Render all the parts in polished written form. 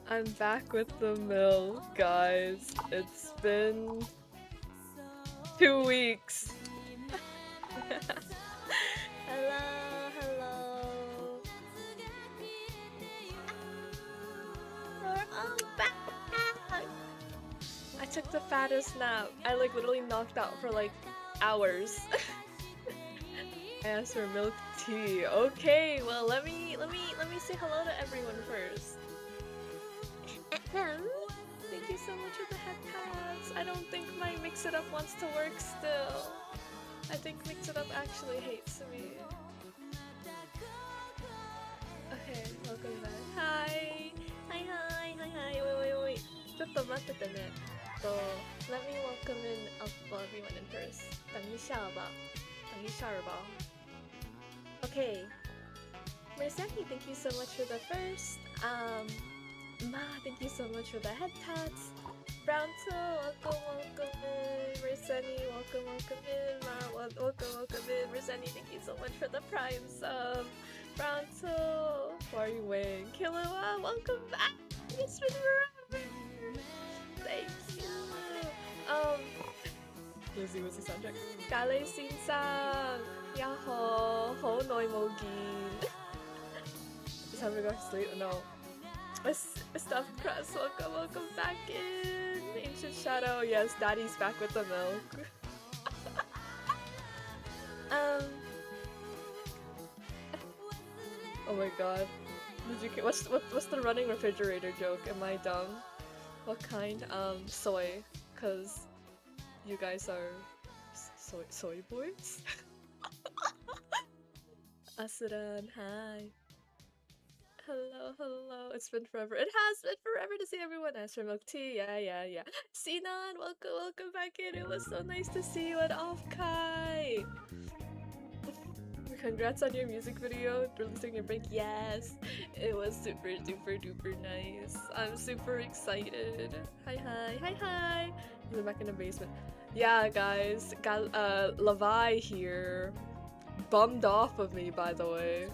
I'm back with the mill, guys. It's been 2 weeks. Hello. We're all back. I took the fattest nap. I like literally knocked out for like hours. I asked for milk tea. Okay, well let me say hello to everyone first. Thank you so much for the head pads. I don't think my Mix It Up wants to work still. I think Mix It Up actually hates me. Okay, welcome back. Hi. Wait. ちょっと待っててね。Let me welcome in everyone in first. 等一下吧。Okay. Mersani, thank you so much for the first. Ma, thank you so much for the head tats. Brownto, welcome in. Mersani, welcome in. Ma, welcome in. Mersani, thank you so much for the prime sub. Brownto, who are you weighing? Killua, welcome back. It's been forever. Thank you. Lizzie, what's the soundtrack? Gale Sin-san, Yahoo, ho noi mo gin. Is time to go to sleep? No. Stuffed crust, welcome back in. Ancient Shadow, yes, Daddy's back with the milk. Oh my god. What's the running refrigerator joke? Am I dumb? What kind? Soy. Cause you guys are soy boys? Asuran, hi. Hello. It's been forever. It has been forever to see everyone. Ask for milk tea. Yeah. Sinan, welcome back in. It was so nice to see you at Off-Kai. Congrats on your music video, releasing your break. Yes, it was super duper nice. I'm super excited. Hi. We're back in the basement. Yeah, guys, got Levi here. Bummed off of me, by the way.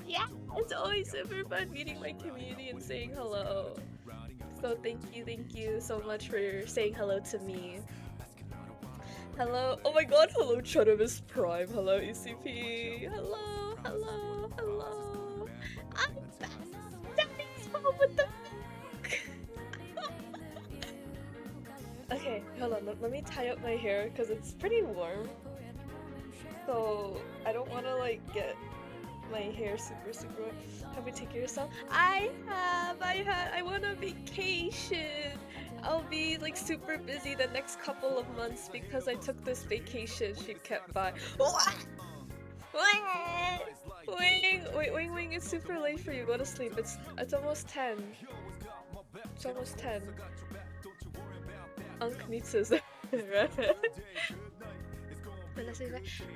Yeah, it's always super fun meeting my community and saying hello. So thank you so much for saying hello to me. Hello, oh my god, hello Chonimus Prime, hello ECP, hello. I'm back. Daddy's home with the milk. Okay, hold on, let me tie up my hair because it's pretty warm. So I don't want to like get my hair super wet. Have you taken yourself? I went on vacation. I'll be like super busy the next couple of months because I took this vacation she kept by. Wing, it's super late for you. Go to sleep. It's almost 10. It's almost 10. Unc needs his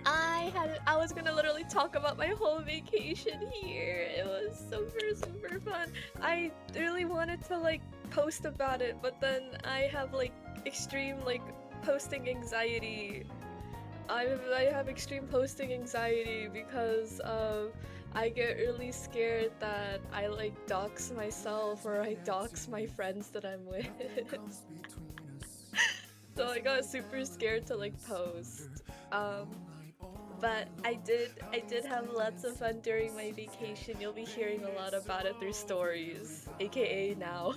I was gonna literally talk about my whole vacation here. It was super fun. I really wanted to like post about it, but then I have like extreme like posting anxiety. I have extreme posting anxiety because I get really scared that I like dox myself or I dox my friends that I'm with. So I got super scared to like post. But I did have lots of fun during my vacation. You'll be hearing a lot about it through stories, aka now.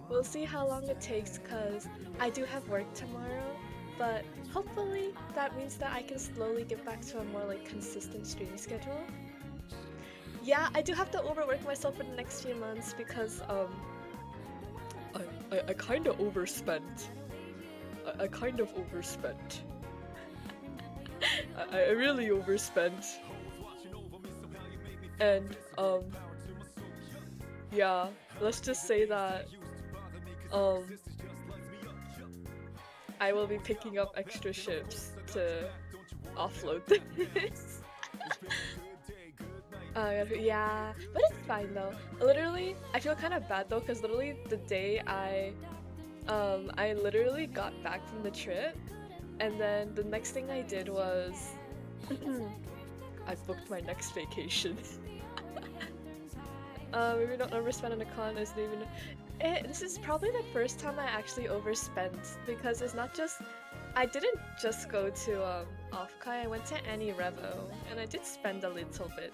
We'll see how long it takes cause I do have work tomorrow, but hopefully that means that I can slowly get back to a more like consistent stream schedule. Yeah, I do have to overwork myself for the next few months because I kind of overspent. I kind of overspent. I really overspent. And yeah, let's just say that I will be picking up extra shifts to offload this. Yeah, but it's fine though. Literally, I feel kind of bad though, because literally the day I literally got back from the trip, and then the next thing I did was I've booked my next vacation. Maybe don't overspend on a con isn't even. This is probably the first time I actually overspent because it's not just. I didn't just go to Offkai, I went to Annie Revo and I did spend a little bit.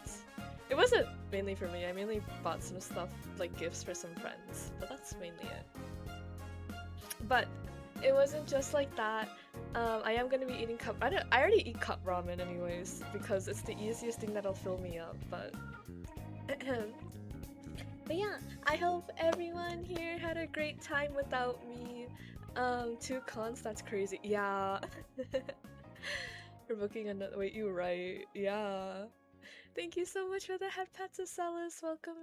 It wasn't mainly for me, I mainly bought some stuff like gifts for some friends, but that's mainly it. But it wasn't just like that. I am gonna be eating cup. I already eat cup ramen anyways because it's the easiest thing that'll fill me up. But but yeah, I hope everyone here had a great time without me. 2 cons. That's crazy. Yeah. We're booking another. Wait, you right? Yeah. Thank you so much for the head pats, Celis. Welcome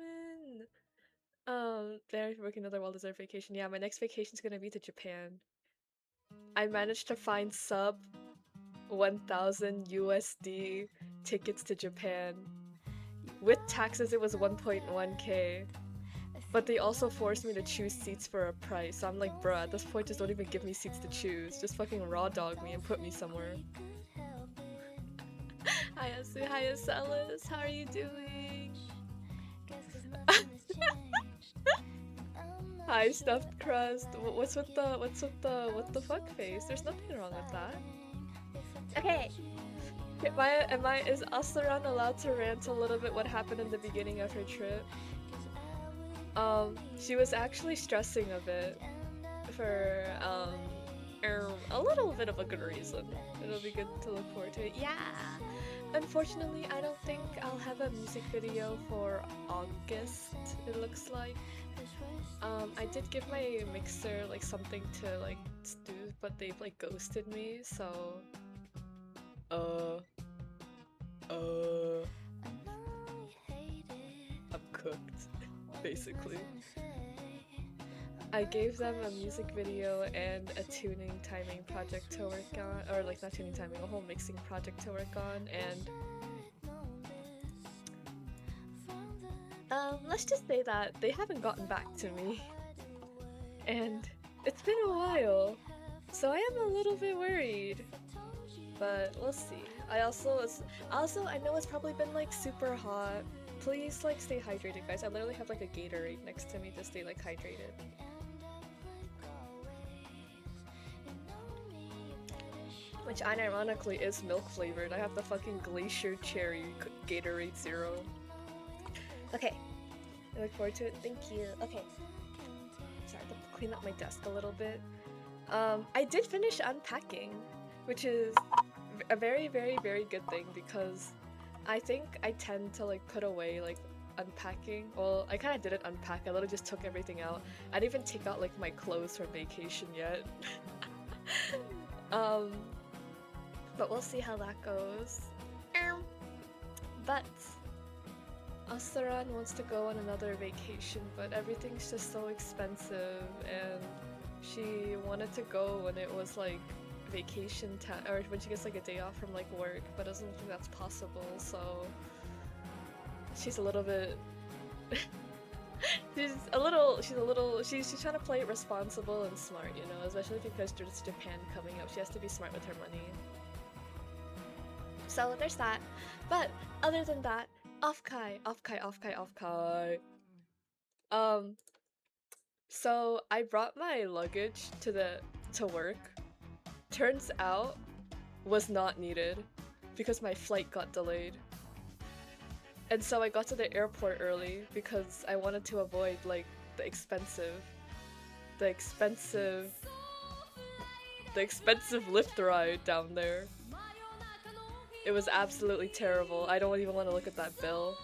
in. They're booking another well-deserved vacation. Yeah, my next vacation's gonna be to Japan. I managed to find sub 1,000 USD tickets to Japan. With taxes, it was 1.1k. But they also forced me to choose seats for a price. So I'm like, bruh, at this point, just don't even give me seats to choose. Just fucking raw dog me and put me somewhere. Hi, Asu. Hi, Celis. How are you doing? Hi, stuffed crust. What the fuck face? There's nothing wrong with that. Okay. Is Aslan allowed to rant a little bit what happened in the beginning of her trip? She was actually stressing a bit for a little bit of a good reason. It'll be good to look forward to it. Yeah. Unfortunately, I don't think I'll have a music video for August, it looks like. I did give my mixer like something to like do, but they've like ghosted me, so I'm cooked, basically. I gave them a music video and a tuning timing project to work on, or like not tuning timing, a whole mixing project to work on, and let's just say that they haven't gotten back to me. And it's been a while, so I am a little bit worried. But we'll see. I know it's probably been like super hot. Please like stay hydrated, guys. I literally have like a Gatorade next to me to stay like hydrated. Which unironically is milk flavored. I have the fucking Glacier Cherry Gatorade Zero. Okay. I look forward to it. Thank you. Okay. Sorry, to clean up my desk a little bit. I did finish unpacking, which is a very, very, very good thing because I think I tend to like put away like unpacking. Well, I kind of didn't unpack. I literally just took everything out. I didn't even take out like my clothes from vacation yet. But we'll see how that goes. But Asaran wants to go on another vacation, but everything's just so expensive, and she wanted to go when it was like vacation time, or when she gets like a day off from like work, but doesn't think that's possible, so she's a little bit she's trying to play it responsible and smart, you know, especially because there's Japan coming up. She has to be smart with her money. So there's that. But other than that, Offkai. So I brought my luggage to work. Turns out was not needed because my flight got delayed. And so I got to the airport early because I wanted to avoid like the expensive lift ride down there. It was absolutely terrible. I don't even want to look at that bill.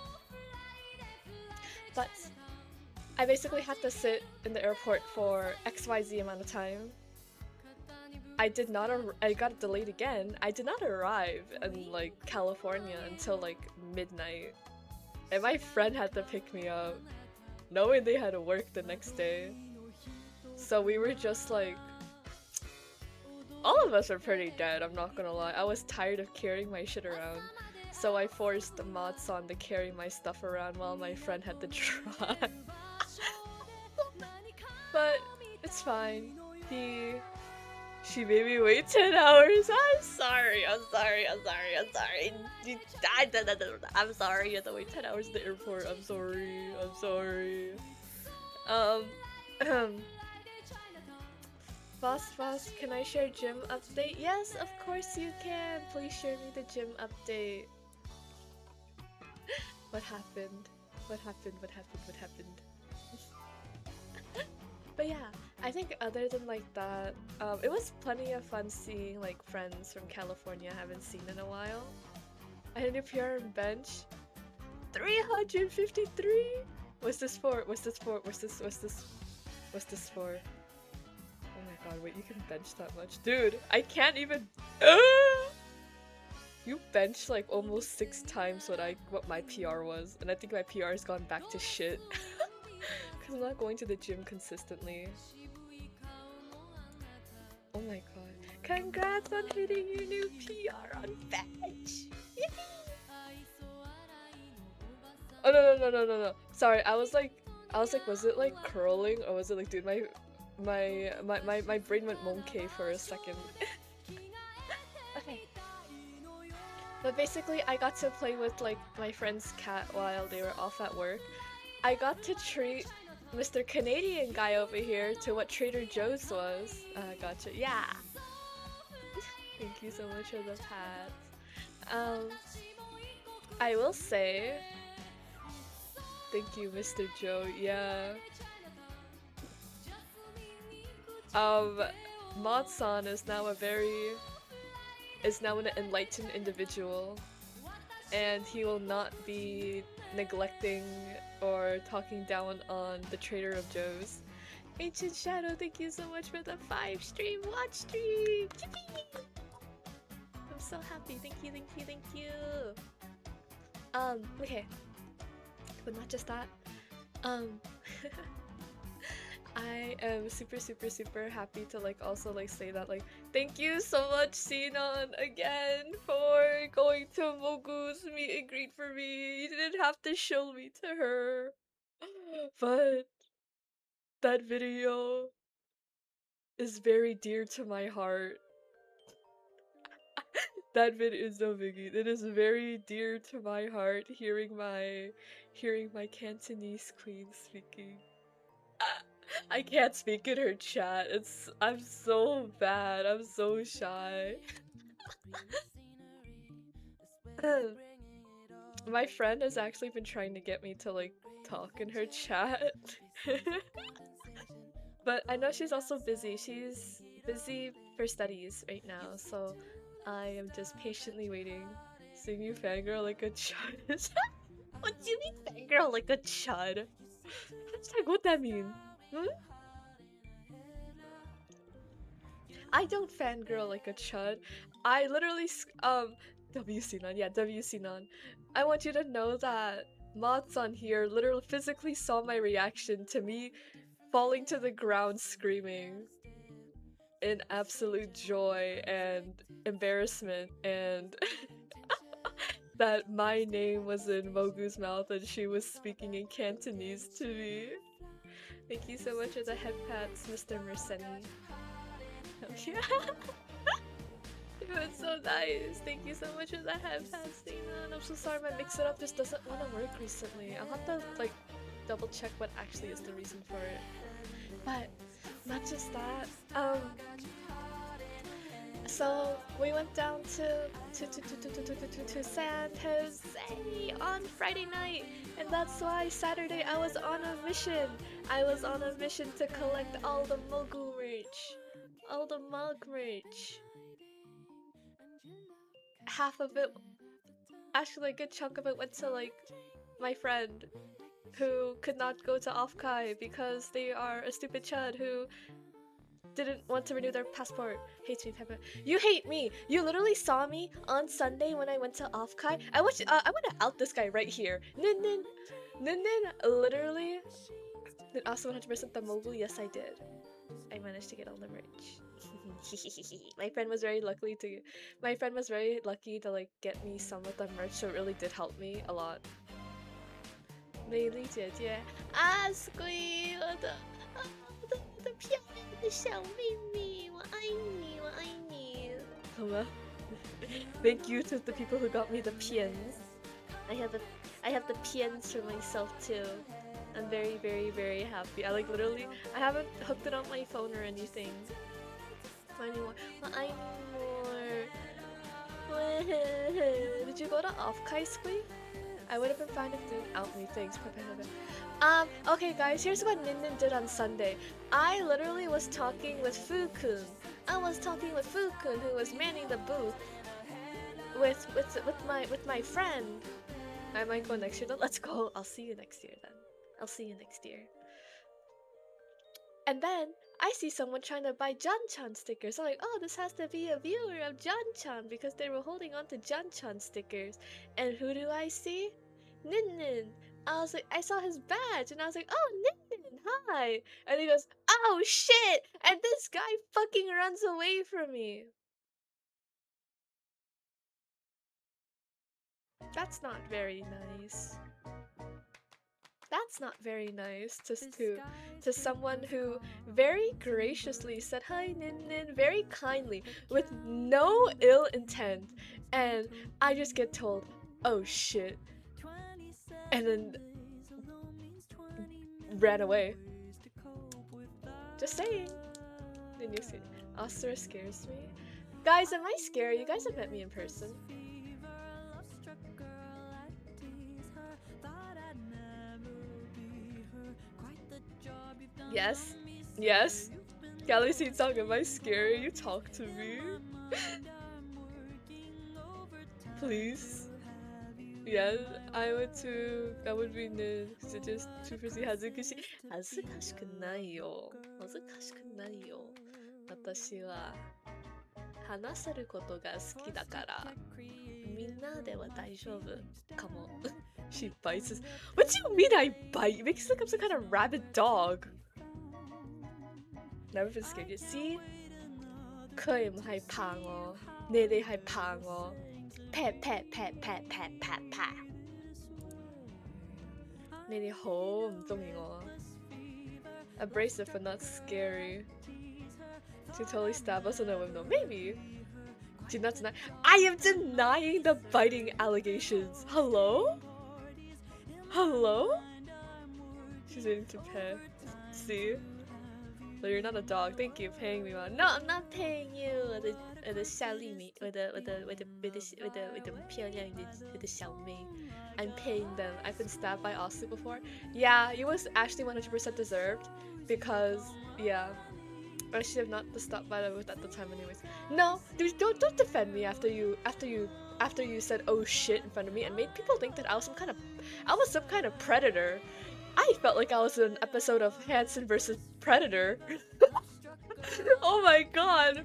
But I basically had to sit in the airport for XYZ amount of time. I got delayed again. I did not arrive in like California until like midnight. And my friend had to pick me up, knowing they had to work the next day. So we were just like, all of us are pretty dead, I'm not gonna lie. I was tired of carrying my shit around. So I forced the Matson to carry my stuff around while my friend had to drive. But it's fine. She made me wait 10 hours. I'm sorry. I'm sorry. I'm sorry. I'm sorry. I'm sorry. You had to wait 10 hours at the airport. I'm sorry. I'm sorry. Um, Fast, can I share gym update? Yes, of course you can. Please share me the gym update. What happened? What happened? What happened? What happened? But yeah, I think other than like that, it was plenty of fun seeing like friends from California I haven't seen in a while. I had a PR bench. 353? What's this for? What's this for? What's this for? Oh my god, wait, you can bench that much? Dude, I can't even. You bench like almost 6 times what my PR was, and I think my PR has gone back to shit. Cause I'm not going to the gym consistently. Oh my god. Congrats on hitting your new PR on bench! Oh no. Sorry, I was like, was it like curling or was it like, dude, my brain went monkey for a second. Okay. But basically, I got to play with like my friend's cat while they were off at work. I got to treat Mr. Canadian guy over here to what Trader Joe's was. Gotcha. Yeah. Thank you so much for the pats. I will say, thank you, Mr. Joe. Yeah. Mod-san is now an enlightened individual, and he will not be neglecting or talking down on the Trader of Joe's. Ancient Shadow, thank you so much for the 5-stream watch stream! Yippee! I'm so happy, thank you! Okay. But not just that. I am super happy to like also like say that like thank you so much Sinon again for going to Mogu's meet and greet for me. You didn't have to show me to her. But that video is very dear to my heart. That video is no biggie. It is very dear to my heart hearing my Cantonese queen speaking. I can't speak in her chat. I'm so bad. I'm so shy. My friend has actually been trying to get me to like talk in her chat. But I know she's also busy. She's busy for studies right now, so I am just patiently waiting. Seeing you fangirl like a chud. What do you mean fangirl like a chud? Hashtag what that mean? Hmm? I don't fangirl like a chud. I literally WC Nun, yeah, WC Nun. I want you to know that mods on here literally physically saw my reaction to me falling to the ground screaming in absolute joy and embarrassment and that my name was in Mogu's mouth and she was speaking in Cantonese to me. Thank you so much for the head pats, Mr. Merceni. Yeah. It was so nice. Thank you so much for the head pats, Dana. I'm so sorry my mix-it-up just doesn't want to work recently. I'll have to like double check what actually is the reason for it. But not just that. So we went down to San Jose on Friday night, and that's why Saturday I was on a mission. I was on a mission to collect all the Mogu merch, all the mug merch. Half of it, actually a good chunk of it, went to like my friend who could not go to Offkai because they are a stupid chud who didn't want to renew their passport. Hates me, Peppa. You hate me. You literally saw me on Sunday when I went to Offkai. I'm gonna out this guy right here. Nin, literally. Did also 100% the mobile? Yes, I did. I managed to get all the merch. My friend was very lucky to like get me some of the merch, so it really did help me a lot. 美丽姐姐 ask me 我的漂亮的小妹妹，我爱你，我爱你。好吗？ Thank you to the people who got me the pins. I have the pins for myself too. I'm very, very, very happy. I like literally, I haven't hooked it on my phone or anything anymore. But I need more. Did you go to Off-Kai Squee? I would have been fine if you didn't out me. Thanks. Okay guys, here's what Nin did on Sunday. I literally was talking with Fu-kun. I was talking with Fu-kun, who was manning the booth with my friend. I might go next year though. Let's go. I'll see you next year then. I'll see you next year. And then I see someone trying to buy Jan-chan stickers. I'm like, oh, this has to be a viewer of Jan-chan because they were holding on to Jan-chan stickers. And who do I see? Nin. I was like, I saw his badge and I was like, oh, Nin, hi. And he goes, oh shit. And this guy fucking runs away from me. That's not very nice. That's not very nice to someone who very graciously said hi Nin very kindly with no ill intent, and I just get told, oh shit, and then ran away. Just saying. Then you see, Asura scares me. Guys, am I scary? You guys have met me in person. Yes, yes. Galaxy song, am I scary? You talk to me. Please. Yeah, I would be Nin. Just 2% 恥ずかしくないよ。恥ずかしくないよ。私は話せることが好きだから。みんなでは大丈夫かも。She bites us. What do you mean I bite? It makes it like I'm some kind of rabid dog. Never been scared yet. See? 佢唔係怕我，你哋係怕我。Pet, pet, pet, pet, pet, pet, pet. 你哋好唔中意我。Abrasive but not scary. To totally stab us in a window. Maybe. Do not deny. I am denying the biting allegations. Hello? Hello? She's waiting to pet. See? But you're not a dog. Thank you, paying me one. No, I'm not paying you. With the 小丽美, with the 漂亮的 with the 小妹. I'm paying them. I've been stabbed by Asu before. Yeah, it was actually 100% deserved because yeah, I should have not stopped by them at the time anyways. No, dude, don't defend me after you said oh shit in front of me and made people think that I was some kind of predator. I felt like I was in an episode of Hansen versus Predator. Oh my god.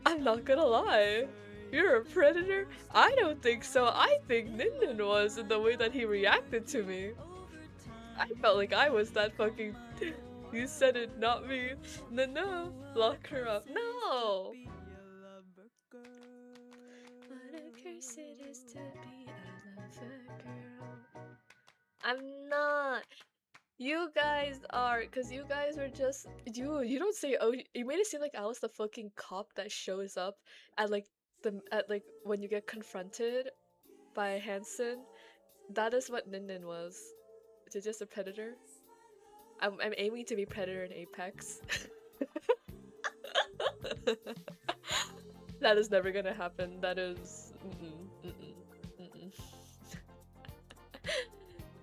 I'm not gonna lie. You're a predator? I don't think so. I think Nin was in the way that he reacted to me. I felt like I was that fucking... You said it, not me. No. Lock her up. No! What a curse it is to be a lover girl. I'm not. You guys are, cause you guys were just you don't say oh you made it seem like I was the fucking cop that shows up at like when you get confronted by Hansen. That is what Nin was. It's just a predator. I'm aiming to be predator in Apex. That is never gonna happen. That is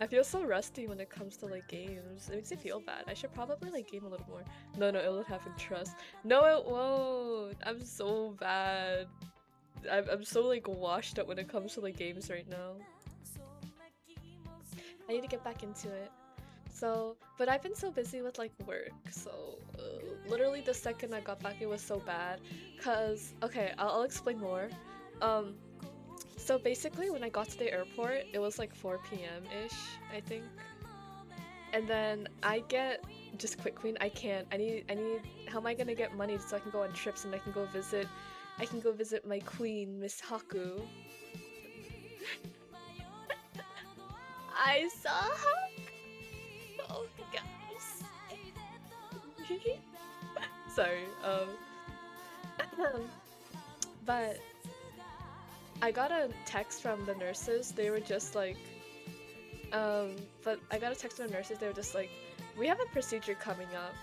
I feel so rusty when it comes to like games. It makes me feel bad. I should probably like game a little more. No, it will have trust. No, it won't. I'm so bad. I'm so like washed up when it comes to like games right now. I need to get back into it. So, but I've been so busy with like work. So, literally the second I got back, it was so bad. Cause okay, I'll explain more. So basically when I got to the airport, it was like 4 p.m.-ish, I think. And then I get, just quick queen, I need, how am I gonna get money so I can go on trips and I can go visit my queen, Miss Haku. I saw her. Sorry. But I got a text from the nurses. They were just like, but I got a text from the nurses. They were just like, we have a procedure coming up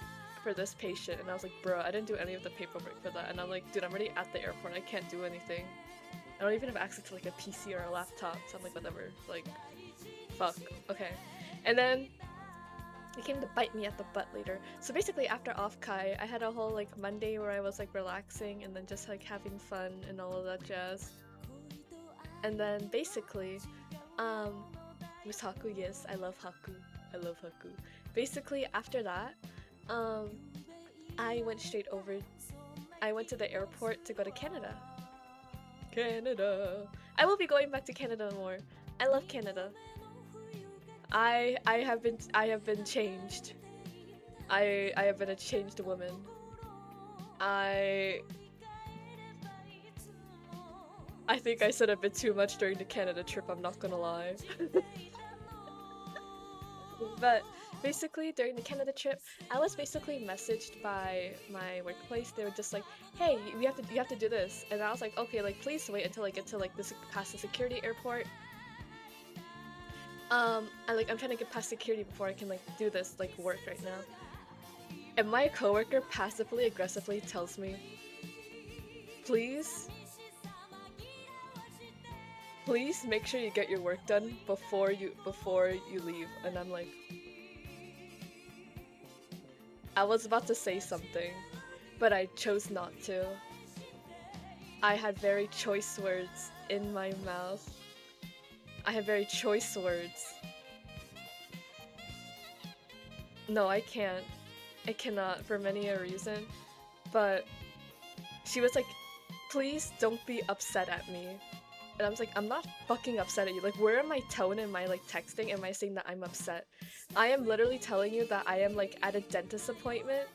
for this patient, and I was like, bro, I didn't do any of the paperwork for that. And I'm like, dude, I'm already at the airport. I can't do anything. I don't even have access to like a PC or a laptop. So I'm like, whatever. Like, fuck. Okay. And then it came to bite me at the butt later. So basically after off-kai, I had a whole like Monday where I was like relaxing and then just like having fun and all of that jazz. And then basically, Miss Haku, yes, I love Haku. I love Haku. Basically after that, I went straight over. I went to the airport to go to Canada. Canada. I will be going back to Canada more. I love Canada. I have been changed. I have been a changed woman. I think I said a bit too much during the Canada trip, I'm not gonna lie. But basically during the Canada trip, I was basically messaged by my workplace. They were just like, "Hey, you have to do this," and I was like, "Okay, like please wait until I get to like this past the security airport." I'm trying to get past security before I can like do this like work right now. And my coworker passively aggressively tells me, "Please make sure you get your work done before you leave." And I'm like, I was about to say something, but I chose not to. I had very choice words in my mouth. I have very choice words. No, I can't. I cannot for many a reason. But she was like, "Please don't be upset at me." And I was like, I'm not fucking upset at you. Like, where am my tone in my like texting? Am I saying that I'm upset? I am literally telling you that I am like at a dentist appointment.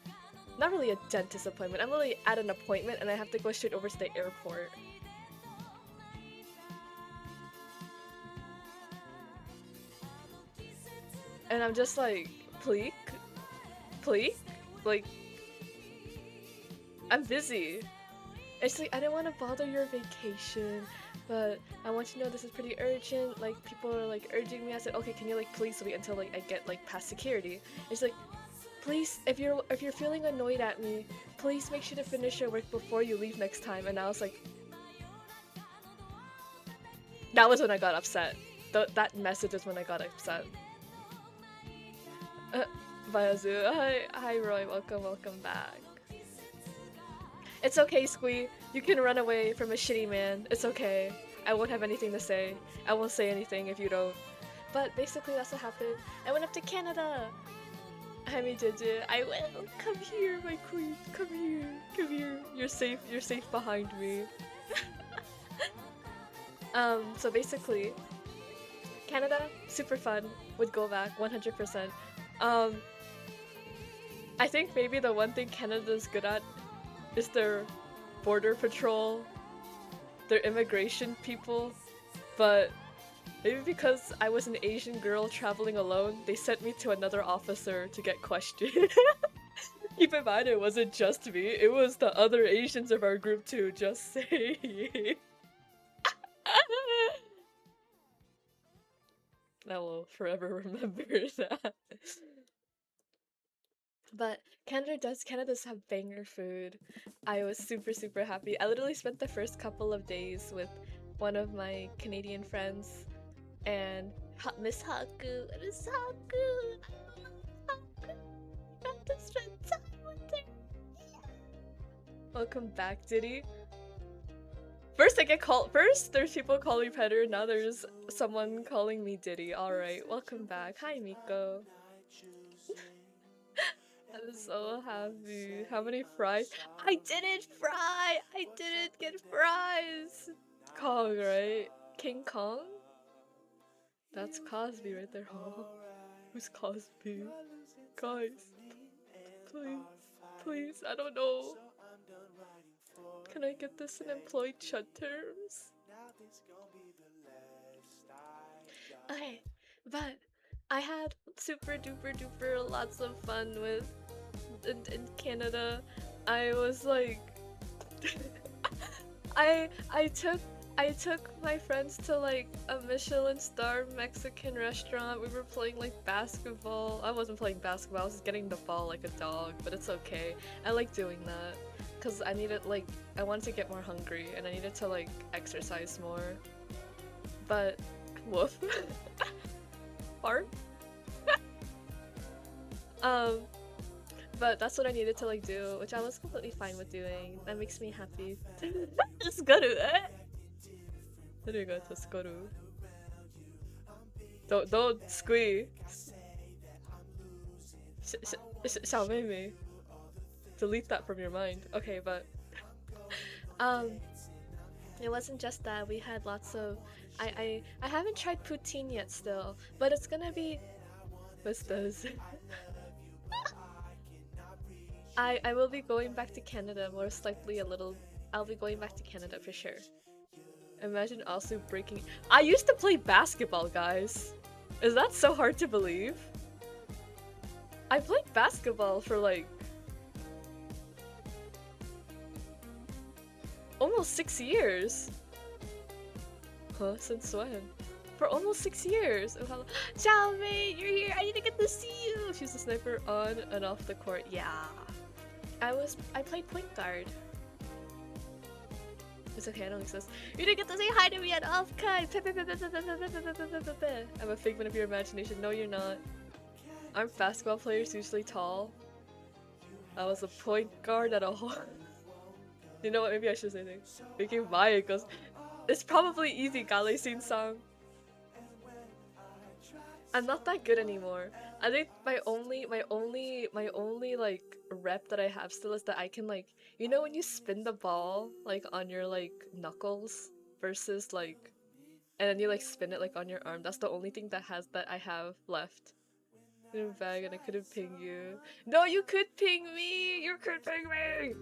Not really a dentist appointment. I'm literally at an appointment and I have to go straight over to the airport. And I'm just like, please? Please? Like, I'm busy. It's like, I didn't want to bother your vacation, but I want you to know this is pretty urgent. Like, people are like urging me. I said, okay, can you like please wait until like I get like past security? It's like, please, if you're feeling annoyed at me, please make sure to finish your work before you leave next time. And I was like, that was when I got upset. That message was when I got upset. Bayazu, hi Roy, welcome back. It's okay, Squee. You can run away from a shitty man. It's okay. I won't have anything to say. I won't say anything if you don't. But basically, that's what happened. I went up to Canada. Hi, me JJ. I will. Come here, my queen. Come here. Come here. You're safe. You're safe behind me. So basically, Canada, super fun. Would go back 100%. I think maybe the one thing Canada's good at is their border patrol, their immigration people, but maybe because I was an Asian girl traveling alone, they sent me to another officer to get questioned. Keep in mind, it wasn't just me, it was the other Asians of our group too, just saying. I will forever remember that. But Canada does have banger food. I was super happy. I literally spent the first couple of days with one of my Canadian friends and Miss Haku. Miss Haku! Haku! Got to spend time with her. Welcome back, Diddy. First I get called. First there's people calling me Petter, now there's someone calling me Diddy. Alright, welcome back. Hi Miko. I'm so happy. How many fries? I didn't fry! I didn't get fries! Kong, right? King Kong? That's Cosby right there. Oh, who's Cosby? Guys, please, please, I don't know. Can I get this in employed chud terms? Okay, but I had super duper duper lots of fun with in Canada, I was like, I took my friends to like a Michelin star Mexican restaurant. We were playing like basketball. I wasn't playing basketball. I was just getting the ball like a dog, but it's okay. I like doing that because I needed like I wanted to get more hungry and I needed to like exercise more. But woof. Fart. um but that's what I needed to like do, which I was completely fine with doing. That makes me happy. Scoru, eh? Don't squeeze. 小妹妹 delete that from your mind. Okay, but um it wasn't just that. We had lots of I haven't tried poutine yet still, but it's gonna be Vistas. I will be going back to Canada most likely a little. I'll be going back to Canada for sure. Imagine also breaking. I used to play basketball, guys. Is that so hard to believe? I played basketball for like almost 6 years. Huh? Since when? For almost 6 years. Xiaomei, you're here. I need to get to see you. She's a sniper on and off the court. Yeah. I played point guard. It's okay, I don't exist. You didn't get to say hi to me at off-cut! I'm a figment of your imagination. No, you're not. Aren't basketball players usually tall? I was a point guard at a whole. You know what, maybe I should say things. Making Maya goes. It's probably easy, Gale Scene song. I'm not that good anymore. I think my only like rep that I have still is that I can like, you know when you spin the ball like on your like knuckles versus like, and then you like spin it like on your arm. That's the only thing that I have left. In bag and I couldn't ping you. No, you could ping me. You could ping me.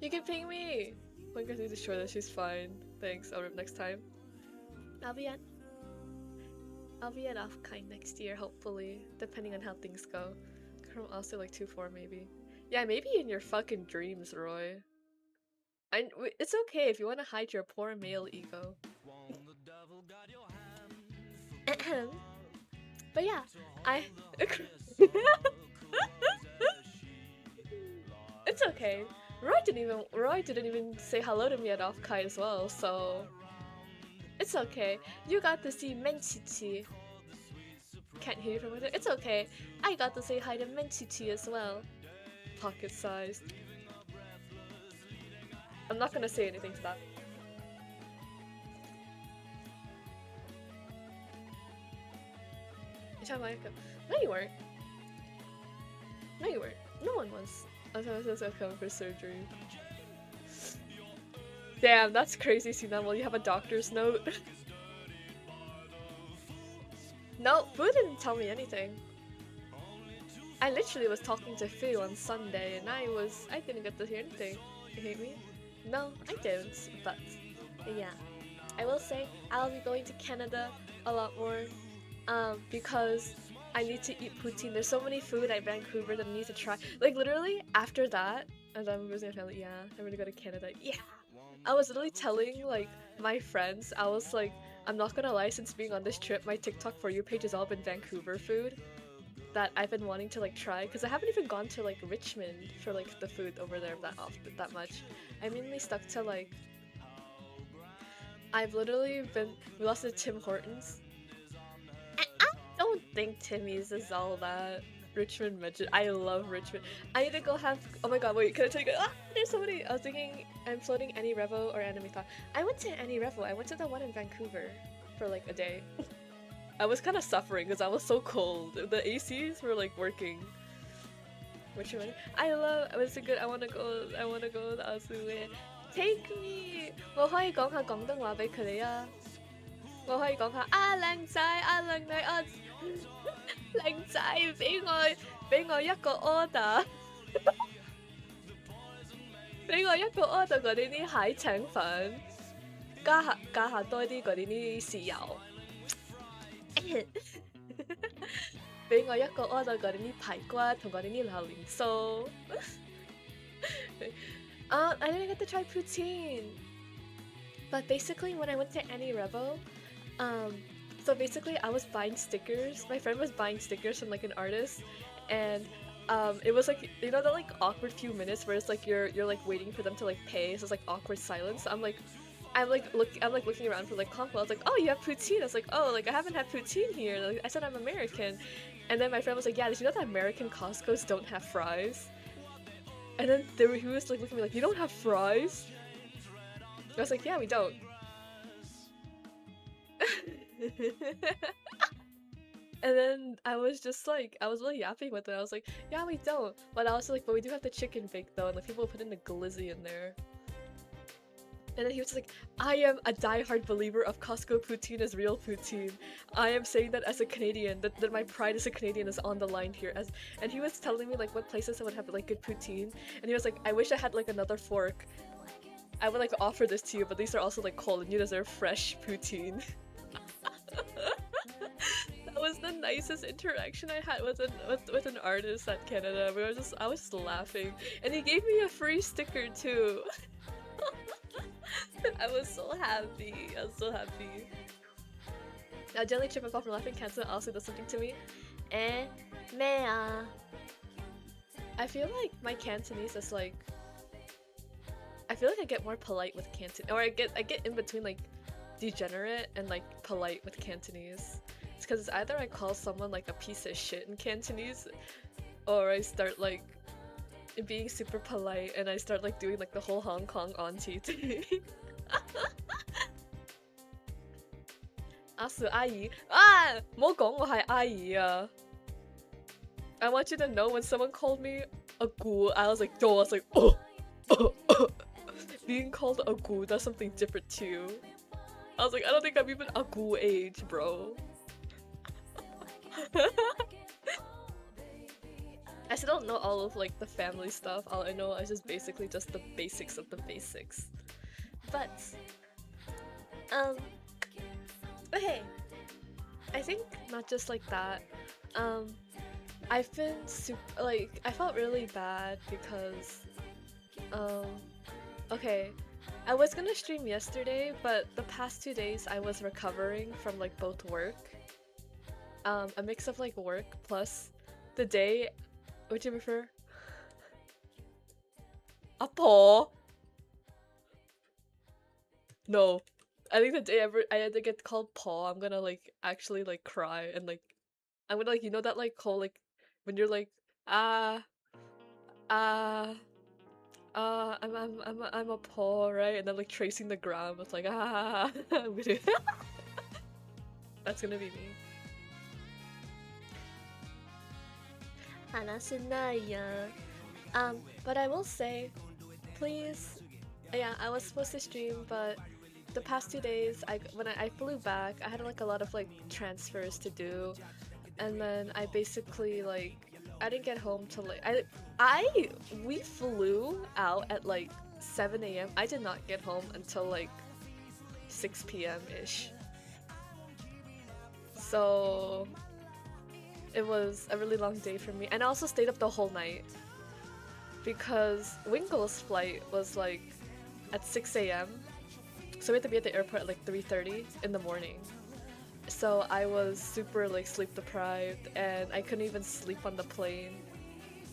You can ping me. One girl needs to show that she's fine. Thanks. I'll rip next time. I'll be at off-kind next year, hopefully, depending on how things go. From also like 2-4 maybe. Yeah, maybe in your fucking dreams, Roy. It's okay if you want to hide your poor male ego. But yeah, it's okay. Roy didn't even say hello to me at off-kite as well, so it's okay. You got to see Menchichi. Can't hear you from there. It's okay. I got to say hi to Menchichi as well. Pocket-sized. I'm not gonna say anything to that. No, you weren't. No, you weren't. No one was. I was coming for surgery. Damn, that's crazy, Sinan. Well, you have a doctor's note. No, Fu didn't tell me anything. I literally was talking to Fu on Sunday and I didn't get to hear anything. You hate me? No, I don't, but yeah. I will say I'll be going to Canada a lot more because I need to eat poutine. There's so many food at Vancouver that I need to try. Like literally after that, and I'm visiting my family, yeah, I'm gonna go to Canada. Yeah. I was literally telling like my friends, I was like, I'm not gonna lie, since being on this trip, my TikTok For You page has all been Vancouver food that I've been wanting to like try, because I haven't even gone to like Richmond for like the food over there that much. I mainly stuck to like, I've literally been, we lost to Tim Hortons. I don't think Timmy's is all that. Richmond mentioned. I love Richmond. I need to go have. Oh my god! Wait, can I tell you? There's so many. I was thinking I'm floating Annie Revo or Anime Thought. I went to Annie Revo. I went to the one in Vancouver for like a day. I was kind of suffering because I was so cold. The ACs were like working. Which one? I love. It's a good. I wanna go. I wanna go to ZATSU. Take me. 我可以講下廣東話俾佢哋啊。我可以講下啊靚仔啊靚女啊。靚仔，俾我一個 order， 俾我一個 order 嗰啲蟹腸粉，加下多啲嗰啲豉油，俾我一個屙到嗰啲排骨同嗰啲榴蓮酥。I didn't get to try poutine. But basically, when I went to Annie Revo, so basically I was buying stickers. My friend was buying stickers from like an artist, and it was like, you know, that like awkward few minutes where it's like you're like waiting for them to like pay, so it's like awkward silence. I'm looking around for like Conquo. I was like, oh, you have poutine. I was like, oh, like I haven't had poutine here. Like, I said I'm American, and then my friend was like, yeah, did you know that American Costco's don't have fries? And then he was like looking at me like, you don't have fries? I was like, yeah, we don't. And then I was just like, I was really yapping with it. I was like, yeah, we don't. But I was like, but we do have the chicken bake though, and like people put in the glizzy in there. And then he was like, I am a diehard believer of Costco poutine as real poutine. I am saying that as a Canadian, that my pride as a Canadian is on the line here. And he was telling me like what places I would have like good poutine. And he was like, I wish I had like another fork. I would like offer this to you, but these are also like cold and you deserve fresh poutine. That was the nicest interaction I had with an artist at Canada. I was just laughing. And he gave me a free sticker too. I was so happy. I was so happy. Now, jelly trip and fall from laughing cancer also does something to me. Mea. I feel like my Cantonese is like. I feel like I get more polite with Cantonese, or I get in between like degenerate and like polite with Cantonese. It's because either I call someone like a piece of shit in Cantonese, or I start like being super polite and I start like doing like the whole Hong Kong auntie thing. Asu 阿姨啊，唔好講我係阿姨啊。I want you to know when someone called me a ghoul, I was like, oh, oh, oh. Being called a ghoul, that's something different too. I was like, I don't think I'm even a ghoul age, bro. I still don't know all of like the family stuff. All I know is just basically just the basics of the basics. But okay. I think not just like that. I've been super like I felt really bad because okay. I was gonna stream yesterday, but the past 2 days I was recovering from like both work. A mix of like work plus the day. Would you prefer? 아파. No. I think the day I had to get called paw, I'm gonna like actually like cry and like I'm gonna like, you know that like whole like when you're like ah ah I'm a paw, right? And then like tracing the ground with like ah I'm gonna that's gonna be me. But I will say, please, yeah, I was supposed to stream, but the past 2 days, when I flew back, I had like a lot of like transfers to do, and then I basically like I didn't get home till like we flew out at like 7 a.m. I did not get home until like 6 p.m. ish. So it was a really long day for me, and I also stayed up the whole night because Winkle's flight was like at 6 a.m. So we had to be at the airport at like 3:30 in the morning. So I was super like sleep deprived and I couldn't even sleep on the plane.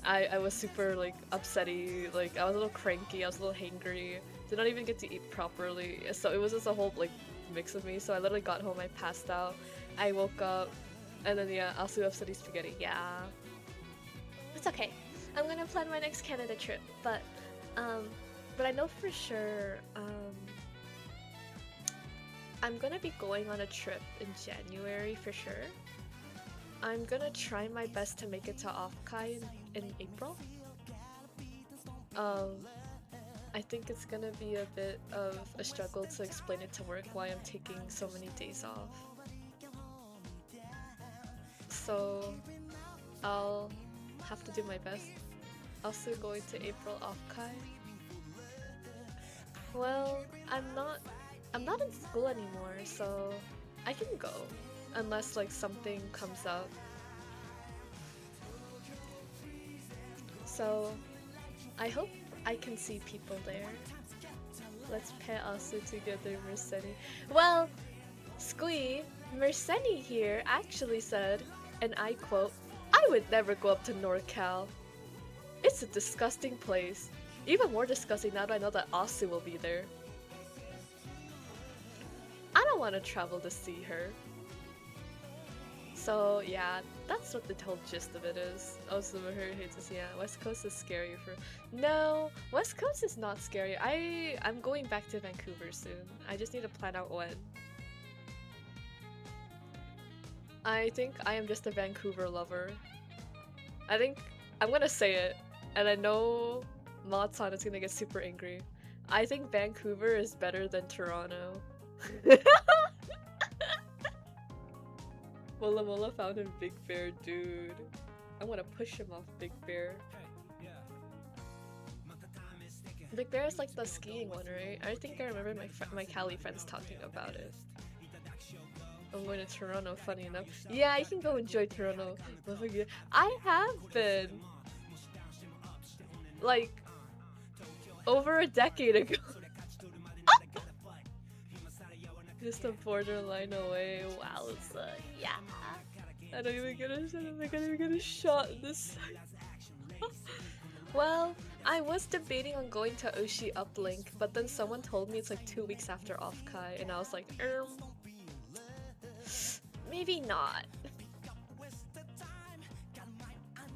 I was super like upsetty, like I was a little cranky, I was a little hangry, did not even get to eat properly. So it was just a whole like mix of me. So I literally got home, I passed out, I woke up, and then yeah, also upsetty spaghetti. Yeah. It's okay. I'm gonna plan my next Canada trip, but I know for sure I'm gonna be going on a trip in January for sure. I'm gonna try my best to make it to Offkai in April. I think it's gonna be a bit of a struggle to explain it to work why I'm taking so many days off. So I'll have to do my best. Also going to April Offkai. Well, I'm not in school anymore, so I can go unless like something comes up. So I hope I can see people there. Let's pair also together, Mercedes. Well, Squee, Mercedes here actually said, and I quote, I would never go up to NorCal. It's a disgusting place. Even more disgusting now that I know that Asu will be there. I don't want to travel to see her. So yeah, that's what the whole gist of it is. Also, her hates to see. Yeah, West Coast is scary for. No, West Coast is not scary. I'm going back to Vancouver soon. I just need to plan out when. I think I am just a Vancouver lover. I think I'm gonna say it, and I know Mod-san is gonna get super angry. I think Vancouver is better than Toronto. Mola Mola found him Big Bear, dude. I want to push him off Big Bear. Big Bear is like the skiing one, right? I think I remember my Cali friends talking about it. I'm going to Toronto, funny enough. Yeah, you can go enjoy Toronto. I have been. Like, over a decade ago. Just a borderline away. Wowza, yeah. I don't even get a shot in this. Well, I was debating on going to Oshi Uplink, but then someone told me it's like 2 weeks after Offkai, and I was like, maybe not.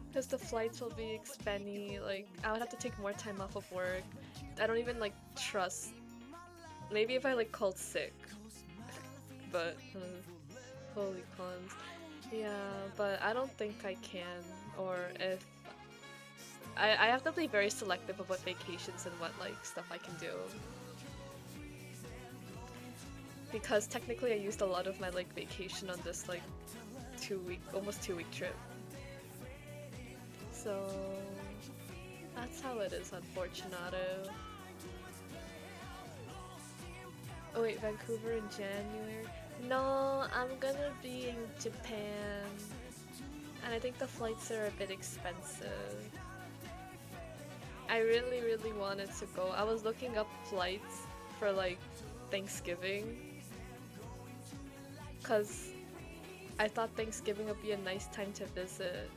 Because the flights will be expensive, like, I would have to take more time off of work. I don't even, like, trust. Maybe if I, like, called sick. But, holy cons. Yeah, but I don't think I can, or if... I have to be very selective of what vacations and what, like, stuff I can do. Because technically I used a lot of my, like, vacation on this, like, almost 2 week trip. So... that's how it is, unfortunato. Oh wait, Vancouver in January? No, I'm gonna be in Japan. And I think the flights are a bit expensive. I really, really wanted to go. I was looking up flights for like Thanksgiving. Cause I thought Thanksgiving would be a nice time to visit.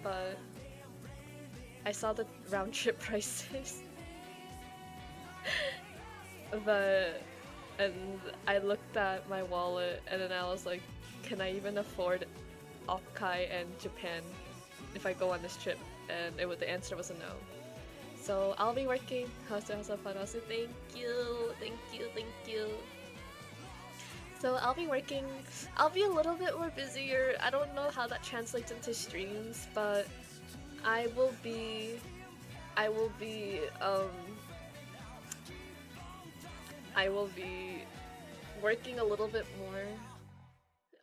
But I saw the round trip prices. And I looked at my wallet and then I was like, can I even afford Offkai and Japan if I go on this trip? And the answer was a no. So I'll be working. How's fun? Also, thank you. So I'll be working. I'll be a little bit more busier. I don't know how that translates into streams, but I will be working a little bit more.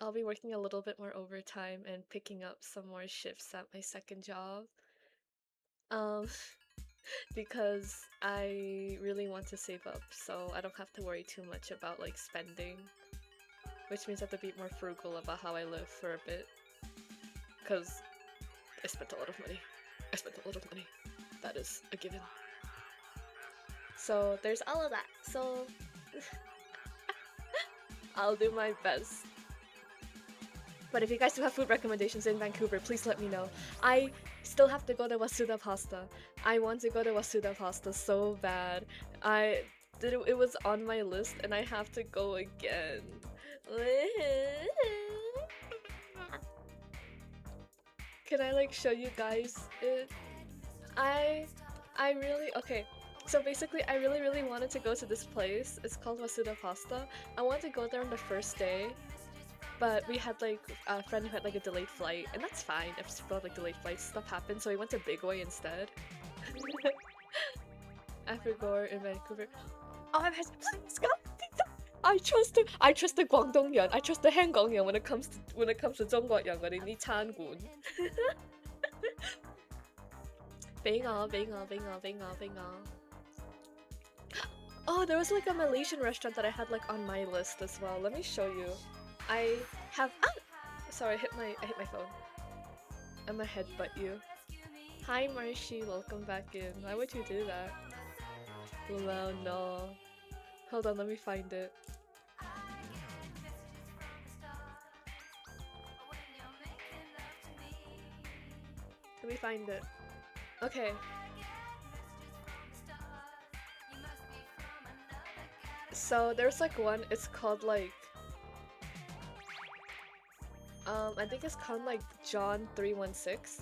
I'll be working a little bit more overtime and picking up some more shifts at my second job. Because I really want to save up, so I don't have to worry too much about like spending. Which means I have to be more frugal about how I live for a bit. Because I spent a lot of money. That is a given. So there's all of that. So I'll do my best. But if you guys do have food recommendations in Vancouver, please let me know. I still have to go to Wasuda Pasta. I want to go to Wasuda Pasta so bad. It was on my list and I have to go again. Can I like show you guys it? Okay. So basically, I really wanted to go to this place. It's called Wasuda Pasta. I wanted to go there on the first day, but we had like a friend who had like a delayed flight, and that's fine. If people have like delayed flights, stuff happens. So we went to Bigway instead. After Gore in Vancouver. Oh, I'm please go. I trust the Guangdong-人. I trust the Hangong-人when it comes to 中國人嗰啲餐館。俾我。Oh, there was like a Malaysian restaurant that I had like on my list as well. Let me show you. I have sorry, I hit my phone. I'm gonna headbutt you. Hi Marshy, welcome back in. Why would you do that? Well, no. Hold on, let me find it. Let me find it. Okay. So there's like one, it's called like I think it's called like John316.